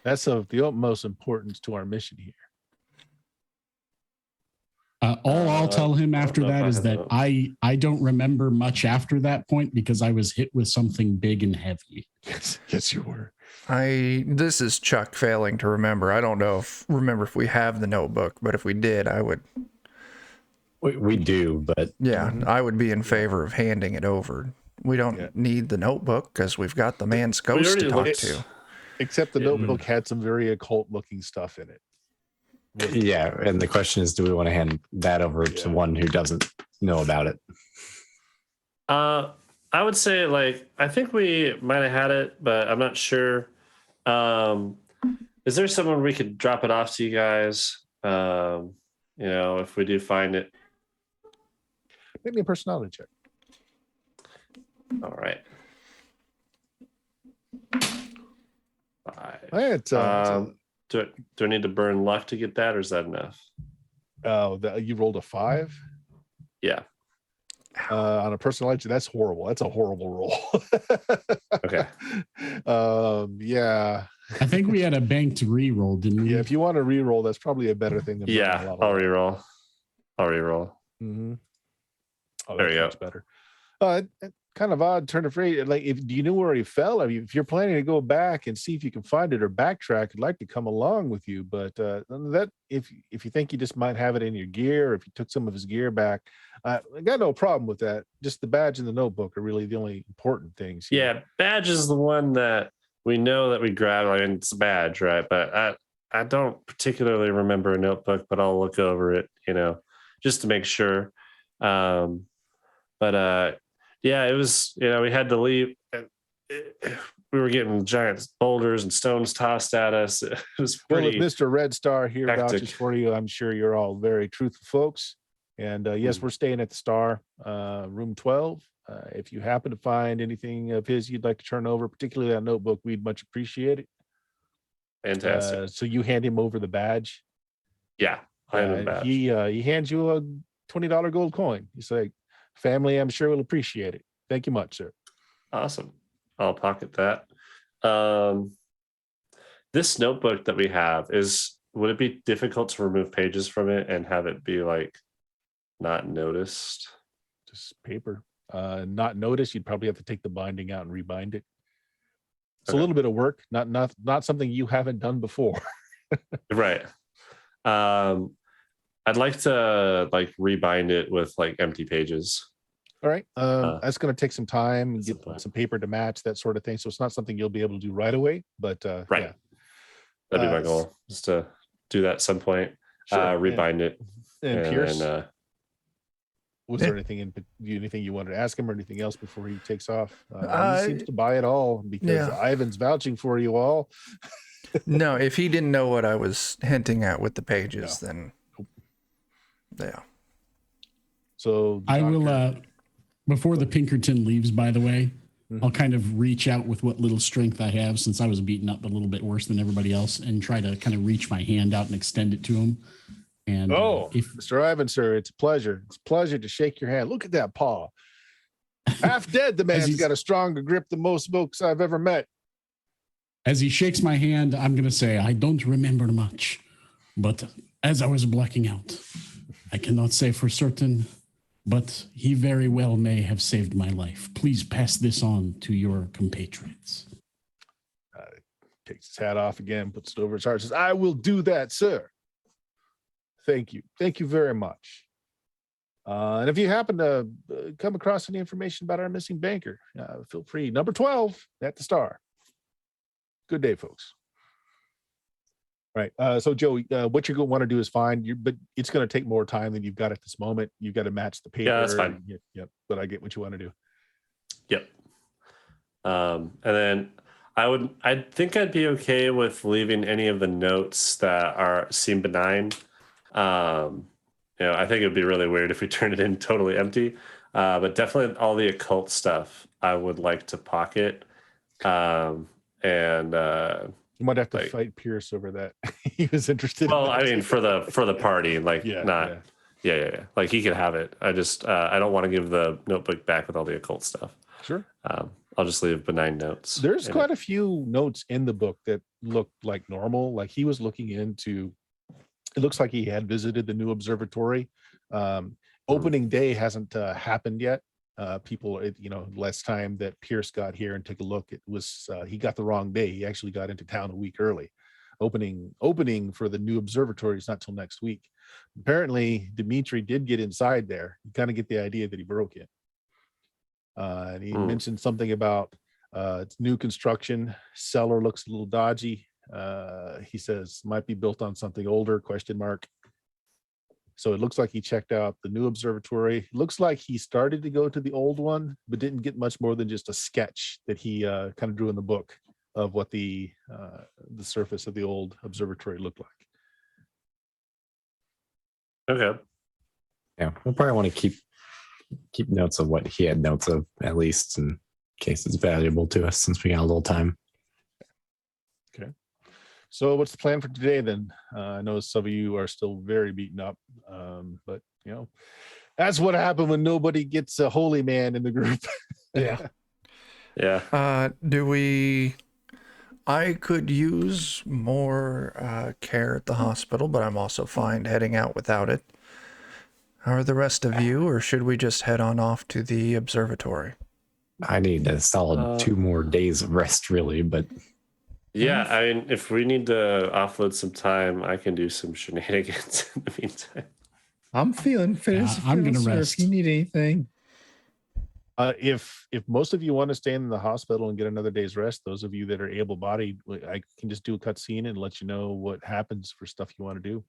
That's of the utmost importance to our mission here. All I'll tell him after know if that I is have that I don't remember much after that point because I was hit with something big and heavy. Yes, you were. This is Chuck failing to remember. I don't remember if we have the notebook, but if we did, I would. We do, but Yeah, I would be in favor of handing it over. We don't need the notebook because we've got the man's ghost to talk to. Except the notebook had some very occult-looking stuff in it. yeah. And the question is, do we want to hand that over to one who doesn't know about it? I would say, I think we might have had it, but I'm not sure. Is there someone we could drop it off to you guys? If we do find it. Make me a personality check. All right. 5. Do I need to burn luck to get that, or is that enough? You rolled a 5? Yeah. On a personality, that's horrible. That's a horrible roll. Okay. Yeah. I think we had a banked reroll, didn't we? Yeah, if you want to re-roll, that's probably a better thing than Yeah, I'll reroll. Mm-hmm. Oh, There you that's much better. Kind of odd turn of phrase. Do you know where he fell? I mean, if you're planning to go back and see if you can find it or backtrack, I'd like to come along with you. But that if you think you just might have it in your gear, or if you took some of his gear back, I got no problem with that. Just the badge and the notebook are really the only important things here. Yeah, badge is the one that we know that we grabbed, and it's a badge, right? But I don't particularly remember a notebook, but I'll look over it, just to make sure. Yeah, it was, we had to leave. We were getting giant boulders and stones tossed at us. It was pretty. Well, if Mr. Red Star here hectic. vouches for you, I'm sure you're all very truthful folks. And yes, we're staying at the Star, room 12. If you happen to find anything of his you'd like to turn over, particularly that notebook, we'd much appreciate it. Fantastic. So you hand him over the badge. Yeah, I am the badge. He hands you a $20 gold coin. He's like, family, I'm sure will appreciate it. Thank you much, sir. Awesome. I'll pocket that. This notebook that we have would it be difficult to remove pages from it and have it be not noticed? Just paper. Not noticed. You'd probably have to take the binding out and rebind it. It's a little bit of work, not something you haven't done before. Right. I'd like to rebind it with empty pages. All right. That's going to take some time and get simple. some paper to match, that sort of thing. So it's not something you'll be able to do right away, but Right. yeah. That'd be my goal, is to do that at some point. Sure. Rebind it. And Pierce, then, Was there anything you wanted to ask him or anything else before he takes off? He seems Uh, to buy it all because yeah. Ivan's vouching for you all. No, if he didn't know what I was hinting at with the pages, then yeah. So I will, before the Pinkerton leaves, by the way, I'll kind of reach out with what little strength I have, since I was beaten up a little bit worse than everybody else, and try to kind of reach my hand out and extend it to him. And Mr. Ivan, sir, it's a pleasure. It's a pleasure to shake your hand. Look at that paw. Half dead, the man's got a stronger grip than most folks I've ever met. As he shakes my hand, I'm going to say, I don't remember much, but as I was blacking out, I cannot say for certain, but he very well may have saved my life. Please pass this on to your compatriots. Takes his hat off again, puts it over his heart, says, I will do that, sir. Thank you. Thank you very much. And if you happen to come across any information about our missing banker, feel free. Number 12 at the Star. Good day, folks. Right. So, Joe, what you're going to want to do is fine, but it's going to take more time than you've got at this moment. You've got to match the paper. Yeah, that's fine. Yep. But I get what you want to do. Yep. And then I think I'd be okay with leaving any of the notes that seem benign. I think it'd be really weird if we turned it in totally empty. But definitely all the occult stuff I would like to pocket. You might have to fight Pierce over that. He was interested. Well, I mean, for the party, Yeah. Like he could have it. I just I don't want to give the notebook back with all the occult stuff. Sure. I'll just leave benign notes. There's quite a few notes in the book that look like normal. Like he was looking into. It looks like he had visited the new observatory. Opening day hasn't happened yet. People, last time that Pierce got here and took a look, it was he got the wrong day. He actually got into town a week early. Opening for the new observatory is not till next week. Apparently, Dimitri did get inside there. You kind of get the idea that he broke in. And he mentioned something about it's new construction. Cellar looks a little dodgy. He says might be built on something older, ? So it looks like he checked out the new observatory. Looks like he started to go to the old one, but didn't get much more than just a sketch that he kind of drew in the book of what the surface of the old observatory looked like. Okay. Yeah, we'll probably want to keep notes of what he had notes of, at least in case it's valuable to us, since we got a little time. Okay. So what's the plan for today then? I know some of you are still very beaten up, but that's what happened when nobody gets a holy man in the group. Yeah. Yeah. I could use more care at the hospital, but I'm also fine heading out without it. How are the rest of you, or should we just head on off to the observatory? I need a solid 2 more days of rest, really, but Yeah, I mean, if we need to offload some time, I can do some shenanigans in the meantime. I'm feeling fit. I'm gonna rest. If you need anything. If most of you want to stay in the hospital and get another day's rest, those of you that are able-bodied, I can just do a cutscene and let you know what happens for stuff you want to do.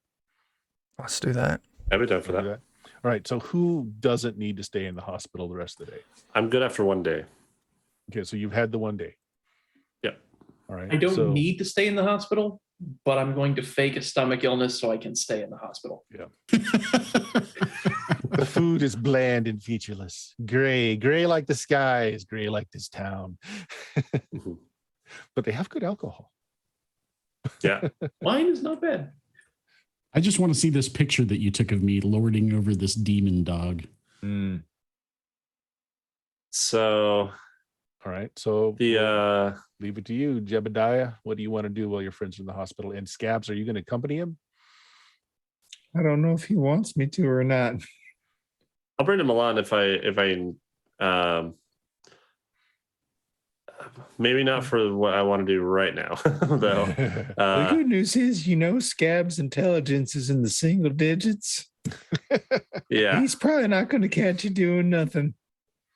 Let's do that. I'd be done for that. All right. So who doesn't need to stay in the hospital the rest of the day? I'm good after 1 day. Okay. So you've had the 1 day. Yep. All right. I don't need to stay in the hospital, but I'm going to fake a stomach illness so I can stay in the hospital. Yeah. The food is bland and featureless. Gray like the skies, gray like this town. But they have good alcohol. Yeah. Wine is not bad. I just want to see this picture that you took of me lording over this demon dog. So, all right. So the leave it to you, Jebediah. What do you want to do while your friend's in the hospital? And Scabs, are you going to accompany him? I don't know if he wants me to or not. I'll bring him along if I maybe not for what I want to do right now, though. The good news is, Scab's intelligence is in the single digits. Yeah. He's probably not going to catch you doing nothing.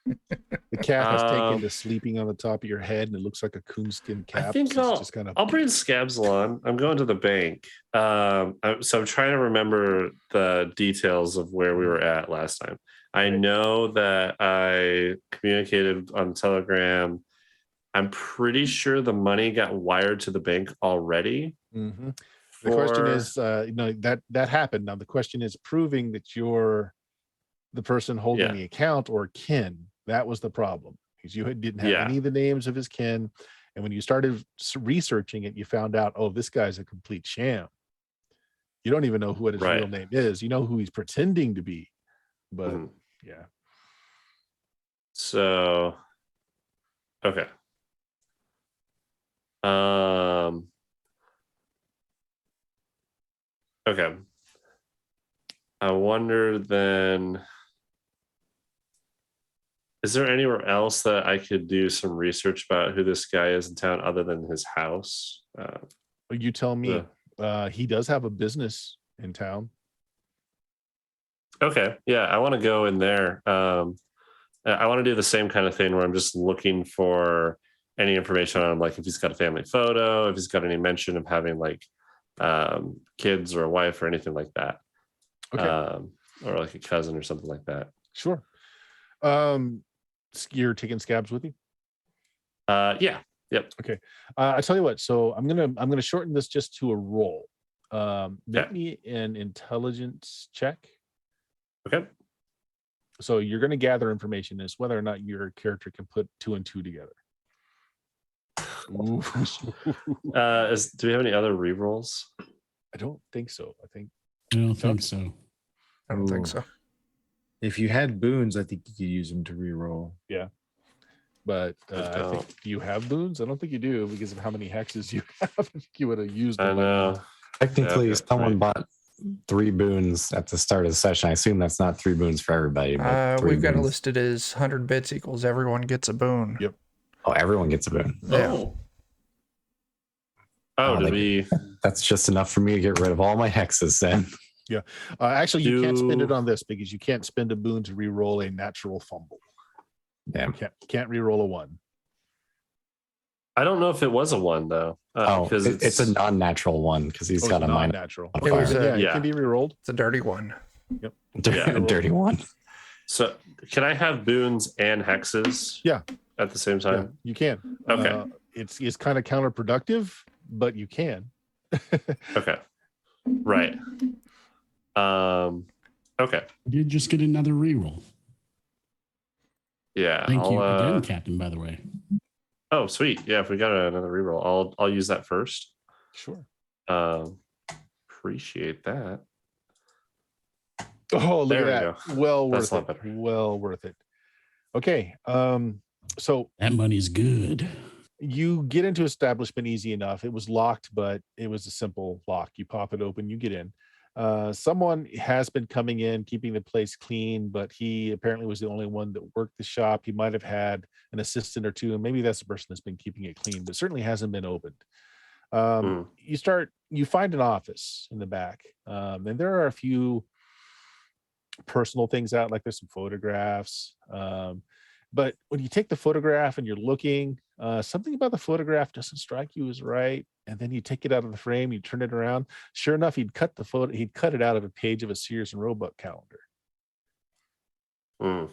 The cat has taken to sleeping on the top of your head, and it looks like a coonskin cap. I think I'll bring Scabs along. I'm going to the bank. So I'm trying to remember the details of where we were at last time. I know that I communicated on Telegram. I'm pretty sure the money got wired to the bank already. Mm-hmm. The question for- is, that happened. Now the question is proving that you're the person holding Yeah. the account or kin. That was the problem because you didn't have Yeah. any of the names of his kin, and when you started researching it, you found out, oh, this guy's a complete sham. You don't even know what his real Right. name is. You know who he's pretending to be, but Mhm. yeah. So, okay. Okay. I wonder then, is there anywhere else that I could do some research about who this guy is in town other than his house? You tell me. Yeah. He does have a business in town. Okay. Yeah, I want to go in there. I want to do the same kind of thing where I'm just looking for any information on him, like if he's got a family photo, if he's got any mention of having like kids or a wife or anything like that. Okay. Or like a cousin or something like that. Sure. You're taking scabs with you? Yeah. Yep. Okay. I tell you what. So I'm gonna shorten this just to a roll. Make me an intelligence check. Okay. So you're going to gather information as whether or not your character can put 2 and 2 together. Do we have any other rerolls? I don't think so. I don't think so. I don't think Ooh. so. If you had boons, I think you could use them to reroll. Yeah. But I think, do you have boons? I don't think you do because of how many hexes you have. I think you would have used them. I know. Technically, Yeah, someone bought 3 boons at the start of the session. I assume that's not 3 boons for everybody. But 3 We've got it boons. listed as 100 bits equals everyone gets a boon. Yep. Oh, everyone gets a boon. Yeah. Do we? That's just enough for me to get rid of all my hexes then. Yeah. Actually, you can't spend it on this because you can't spend a boon to re-roll a natural fumble. Damn. Can't re-roll a 1. I don't know if it was a 1 though. Because it's a non-natural 1 because he's got a minor. Natural. Modifier. It can be re-rolled. It's a dirty one. Yep. A dirty 1. So can I have boons and hexes? Yeah. At the same time? Yeah, you can. Okay. It's kind of counterproductive, but you can. Okay. Right. Okay. You did just get another reroll. Yeah. Thank you again, Captain, by the way. Oh, sweet. Yeah, if we got another reroll, I'll use that first. Sure. Appreciate that. Oh, look There at we that. go. Well That's worth a it. lot better. Well worth it. Okay. So that money's good. You get into establishment easy enough. It was locked, but it was a simple lock. You pop it open, you get in. Someone has been coming in, keeping the place clean, but he apparently was the only one that worked the shop. He might have had an assistant or two, and maybe that's the person that's been keeping it clean, but certainly hasn't been opened. You find an office in the back, and there are a few personal things out, like there's some photographs. But when you take the photograph and you're looking, something about the photograph doesn't strike you as right. And then you take it out of the frame, you turn it around. Sure enough, he'd cut it out of a page of a Sears and Roebuck calendar. And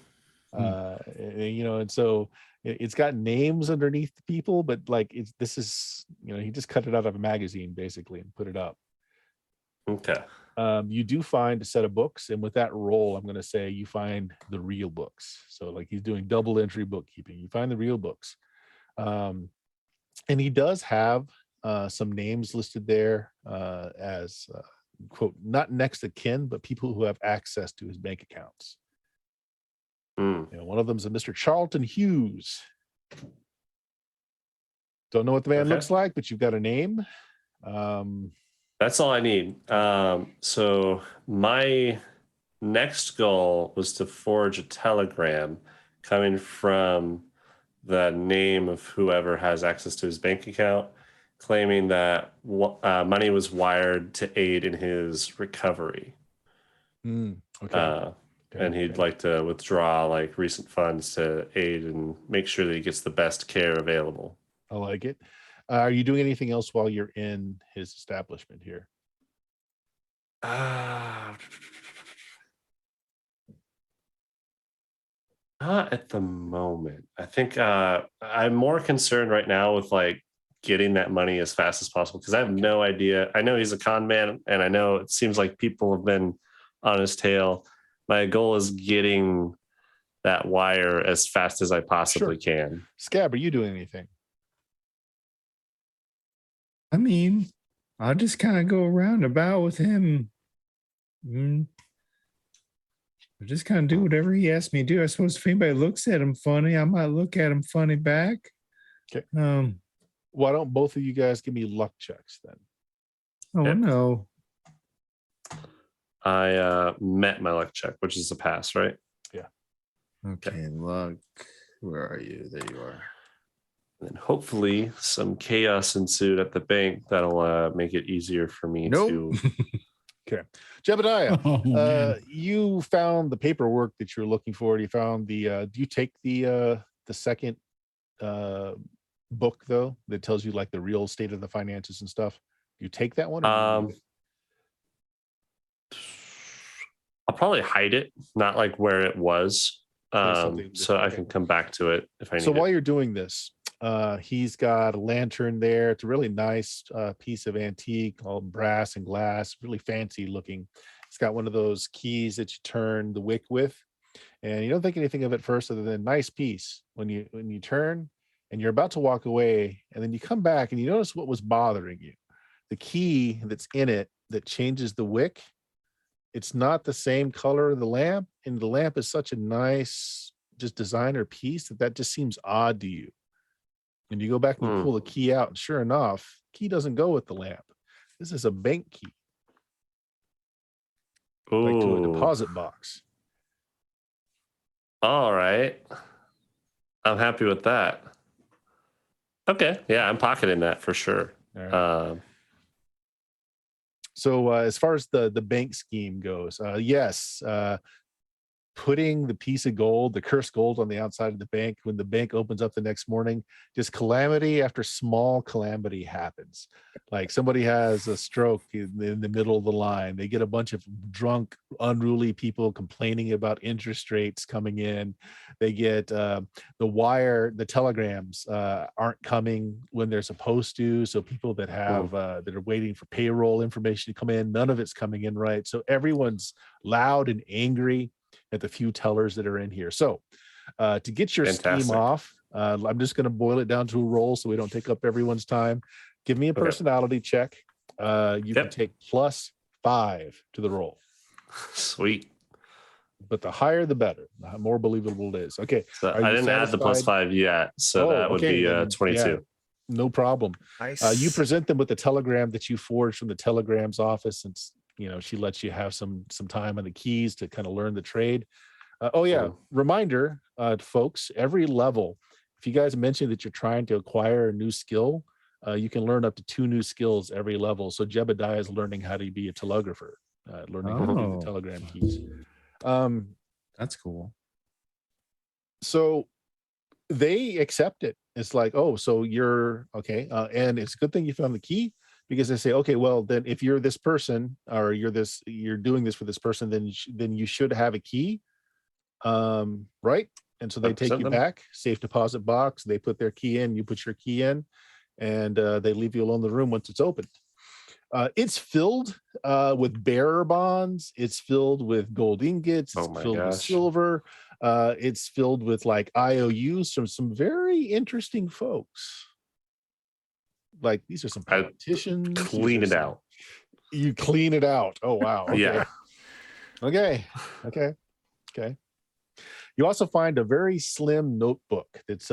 so it's got names underneath the people, but like he just cut it out of a magazine basically and put it up. Okay. You do find a set of books, and with that roll, I'm going to say you find the real books. So like he's doing double entry bookkeeping. You find the real books. And he does have some names listed there as quote, not next of kin, but people who have access to his bank accounts. One of them is a Mr. Charlton Hughes. Don't know what the man looks like, but you've got a name. That's all I need. So my next goal was to forge a telegram coming from the name of whoever has access to his bank account, claiming that money was wired to aid in his recovery. Okay. And he'd like to withdraw like recent funds to aid and make sure that he gets the best care available. I like it. Are you doing anything else while you're in his establishment here? Not at the moment. I think I'm more concerned right now with like getting that money as fast as possible because I have no idea. I know he's a con man, and I know it seems like people have been on his tail. My goal is getting that wire as fast as I possibly can. Scab, are you doing anything? I mean, I'll just kind of go around about with him. I just kind of do whatever he asks me to do. I suppose if anybody looks at him funny, I might look at him funny back. Okay. Why don't both of you guys give me luck checks then? Oh Yep. no. I met my luck check, which is a pass, right? Okay, luck. Where are you? There you are. And hopefully some chaos ensued at the bank that'll make it easier for me to. Okay. Jebediah, Oh, man. you found the paperwork that you're looking for. You found the do you take the second book though that tells you like the real state of the finances and stuff? Do you take that one? Or do you leave it? I'll probably hide it, not like where it was. something So I okay. can come back to it if I need So while it. you're doing this, he's got a lantern there. It's a really nice piece of antique, all brass and glass, really fancy looking. It's got one of those keys that you turn the wick with, and you don't think anything of it first, other than nice piece. When you turn and you're about to walk away, and then you come back and you notice what was bothering you. The key that's in it that changes the wick, it's not the same color of the lamp, and the lamp is such a nice just designer piece that just seems odd to you. And you go back and you pull the key out, and sure enough, key doesn't go with the lamp. This is a bank key, like to a Ooh. deposit box. All right. I'm happy with that. Okay. Yeah, I'm pocketing that for sure. All right. So as far as the bank scheme goes, yes, putting the piece of gold, the cursed gold, on the outside of the bank, when the bank opens up the next morning, just calamity after small calamity happens. Like somebody has a stroke in the middle of the line. They get a bunch of drunk, unruly people complaining about interest rates coming in. They get the telegrams aren't coming when they're supposed to. So people that have that are waiting for payroll information to come in, none of it's coming in right. So everyone's loud and angry at the few tellers that are in here. So to get your scheme off, I'm just going to boil it down to a roll so we don't take up everyone's time. Give me a personality check. You can take +5 to the roll. Sweet. But the higher the better, the more believable it is. Okay. So I didn't add the +5 yet, so that would be 22. Yeah, no problem. Nice. You present them with the telegram that you forged from the telegram's office, since she lets you have some time on the keys to kind of learn the trade. Reminder, folks, every level, if you guys mention that you're trying to acquire a new skill, you can learn up to 2 new skills every level. So Jebediah is learning how to be a telegrapher, learning how to do the telegram keys. That's cool. So they accept it. It's like, oh, so you're okay. And it's a good thing you found the key, because they say, okay, well, then if you're this person, or you're doing this for this person, then you should have a key. Right. And so they take you back, safe deposit box. They put their key in, you put your key in, and they leave you alone in the room once it's opened. It's filled with bearer bonds. It's filled with gold ingots. It's filled with silver. It's filled with like IOUs from some very interesting folks. Like these are some politicians. Clean it out. You clean it out. Oh wow. Okay. Yeah. Okay. You also find a very slim notebook that's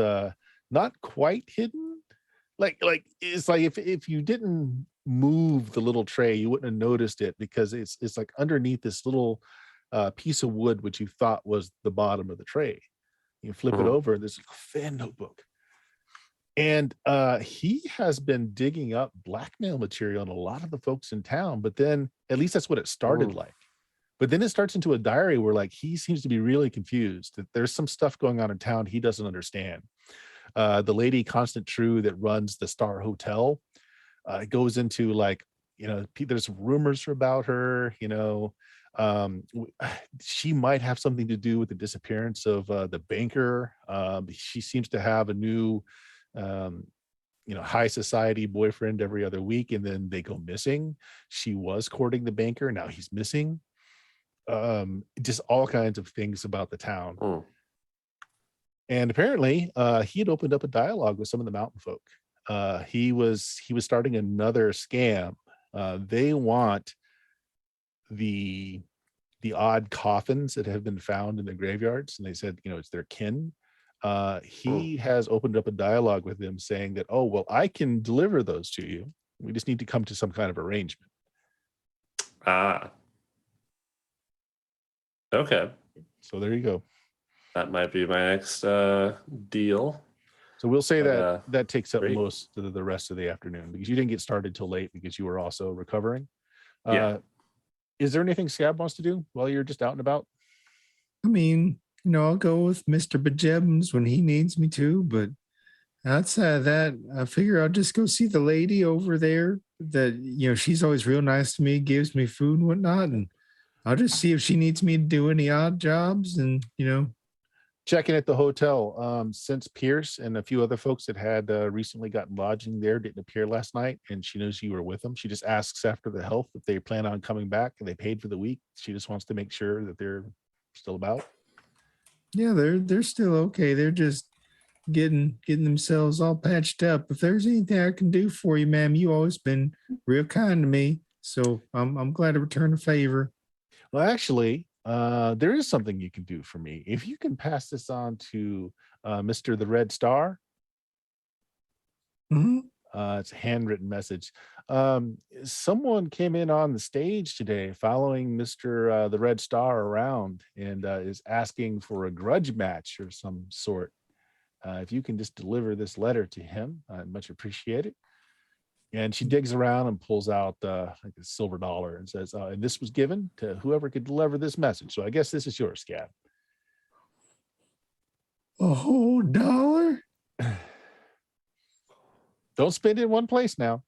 not quite hidden. Like it's like if you didn't move the little tray, you wouldn't have noticed it, because it's like underneath this little piece of wood, which you thought was the bottom of the tray. You flip it over, and there's a thin notebook. And he has been digging up blackmail material on a lot of the folks in town, but then at least that's what it started like. But then it starts into a diary where like he seems to be really confused that there's some stuff going on in town he doesn't understand. The lady Constant True that runs the Star Hotel goes into like there's rumors about her. She might have something to do with the disappearance of the banker. She seems to have a new, high society boyfriend every other week, and then they go missing. She was courting the banker. Now he's missing. Just all kinds of things about the town. Hmm. And apparently, he had opened up a dialogue with some of the mountain folk. He was starting another scam. They want the odd coffins that have been found in the graveyards, and they said, it's their kin. He has opened up a dialogue with them saying that, oh, well, I can deliver those to you. We just need to come to some kind of arrangement. Okay. So there you go. That might be my next deal. So we'll say that takes up great. most of the rest of the afternoon, because you didn't get started till late because you were also recovering. Yeah. Is there anything Scab wants to do while you're just out and about? I mean, I'll go with Mr. Bajebs when he needs me to, but outside of that, I figure I'll just go see the lady over there that, she's always real nice to me, gives me food and whatnot. And I'll just see if she needs me to do any odd jobs and, Checking at the hotel. Since Pierce and a few other folks that had recently gotten lodging there didn't appear last night, and she knows you were with them. She just asks after the health if they plan on coming back, and they paid for the week. She just wants to make sure that they're still about. Yeah, they're still okay. They're just getting themselves all patched up. If there's anything I can do for you, ma'am, you always been real kind to me. So I'm glad to return the favor. Well, actually, there is something you can do for me. If you can pass this on to Mr. the Red Star. Mm-hmm. It's a handwritten message. Someone came in on the stage today following Mr. The Red Star around and is asking for a grudge match or some sort. If you can just deliver this letter to him, I'd much appreciate it. And she digs around and pulls out like a silver dollar and says, and this was given to whoever could deliver this message. So I guess this is yours, Scab. A whole dollar? Don't spend it in one place now.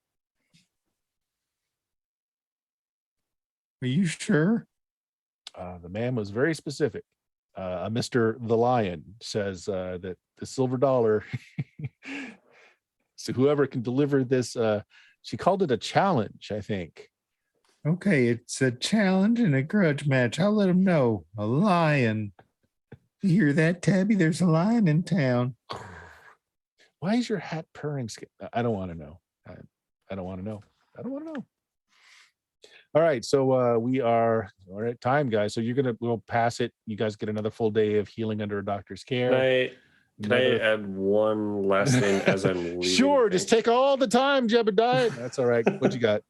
Are you sure? The man was very specific. Mr. the Lion says that the silver dollar, so whoever can deliver this, she called it a challenge, I think. Okay, it's a challenge and a grudge match. I'll let him know. A lion. You hear that, Tabby? There's a lion in town. Why is your hat purring? I don't want to know. I don't want to know. I don't want to know. All right, so we are all right. Time, guys. So we'll pass it. You guys get another full day of healing under a doctor's care. Can I add one last thing as I'm leaving? Sure, just take all the time, Jebediah. That's all right. What you got?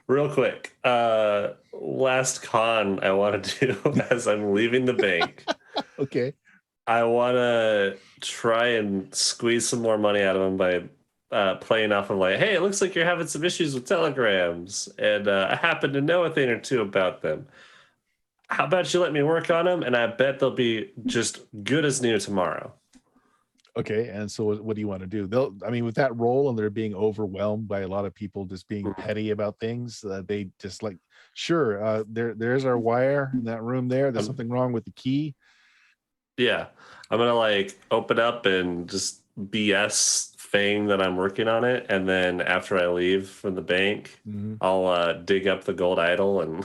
Real quick. Last con I want to do as I'm leaving the bank. Okay. I want to try and squeeze some more money out of him by playing off of like, hey, it looks like you're having some issues with telegrams, and I happen to know a thing or two about them. How about you let me work on them, and I bet they'll be just good as new tomorrow. Okay, and so what do you want to do? With that role, and they're being overwhelmed by a lot of people just being petty about things, they just like, sure, there's our wire in that room there. There's something wrong with the key. Yeah, I'm gonna like open up and just BS thing that I'm working on it, and then after I leave from the bank, I'll dig up the gold idol and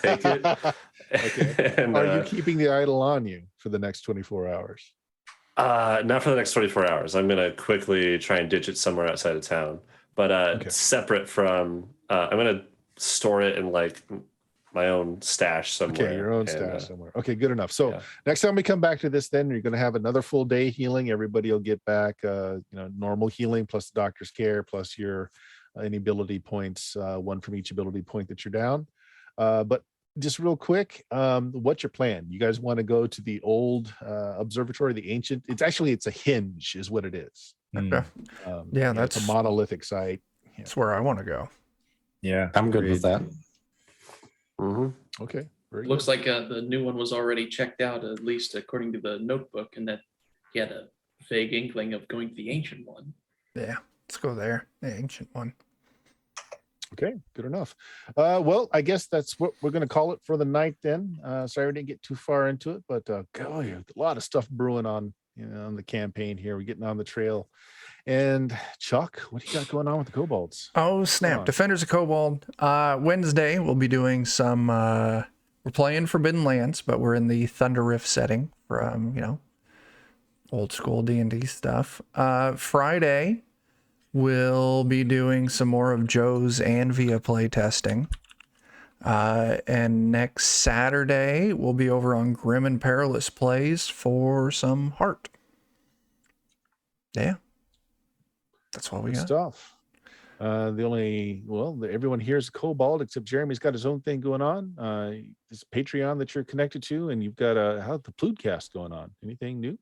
take it. Okay. And, are you keeping the idol on you for the next 24 hours? Not for the next 24 hours. I'm gonna quickly try and ditch it somewhere outside of town, but separate from. I'm gonna store it in like my own stash somewhere. Okay, your own stash somewhere. Okay, good enough. So next time we come back to this, then you're going to have another full day healing. Everybody will get back, normal healing plus the doctor's care plus your any ability points, one from each ability point that you're down. But just real quick, what's your plan? You guys want to go to the old observatory, the ancient? It's a hinge, is what it is. Okay. That's a monolithic site. That's where I want to go. Yeah, I'm good with that. Mm-hmm. Okay. Looks like the new one was already checked out, at least according to the notebook, and that he had a vague inkling of going to the ancient one. Yeah, let's go there. The ancient one. Okay, good enough. Well, I guess that's what we're going to call it for the night then. Sorry we didn't get too far into it, but golly, a lot of stuff brewing on on the campaign here. We're getting on the trail. And Chuck, what do you got going on with the kobolds? Oh, snap. on. Defenders of Kobold. Wednesday, we'll be doing some, we're playing Forbidden Lands, but we're in the Thunder Rift setting from, old school D&D stuff. Friday, we'll be doing some more of Joe's Anvia play testing. And next Saturday, we'll be over on Grim and Perilous Plays for some Heart. Yeah. That's what we Good got. stuff. Everyone here is Kobold except Jeremy's got his own thing going on. This Patreon that you're connected to, and you've got how's the Pludcast going on? Anything new?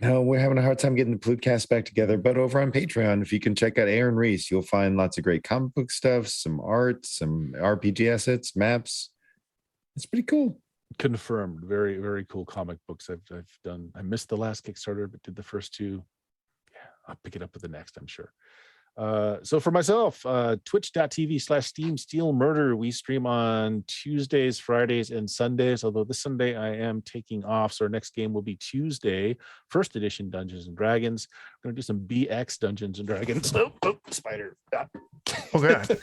No, we're having a hard time getting the Plutcast back together. But over on Patreon, if you can check out Aaron Reese, you'll find lots of great comic book stuff, some art, some RPG assets, maps. It's pretty cool. Confirmed. Very, very cool comic books I've done. I missed the last Kickstarter, but did the first two. Yeah, I'll pick it up with the next, I'm sure. So for myself, twitch.tv/Steam Steel Murder. We stream on Tuesdays, Fridays, and Sundays. Although this Sunday I am taking off. So our next game will be Tuesday, first edition Dungeons and Dragons. We're going to do some BX Dungeons and Dragons. Oh, spider. Okay.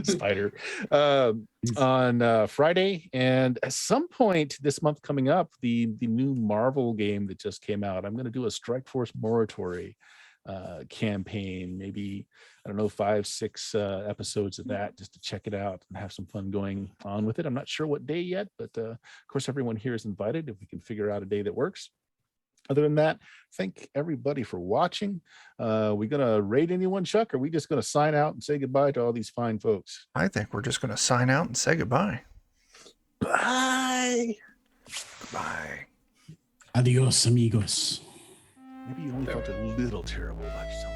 Spider. On Friday. And at some point this month coming up, the new Marvel game that just came out, I'm going to do a Strike Force Moratory campaign, maybe, I don't know, 5-6 episodes of that, just to check it out and have some fun going on with it. I'm not sure what day yet, but of course everyone here is invited if we can figure out a day that works. Other than that, thank everybody for watching. We gonna rate anyone, Chuck, or are we just gonna sign out and say goodbye to all these fine folks? I think we're just going to sign out and say goodbye. Bye. Bye. Adios, amigos. Maybe you only felt a little terrible about yourself.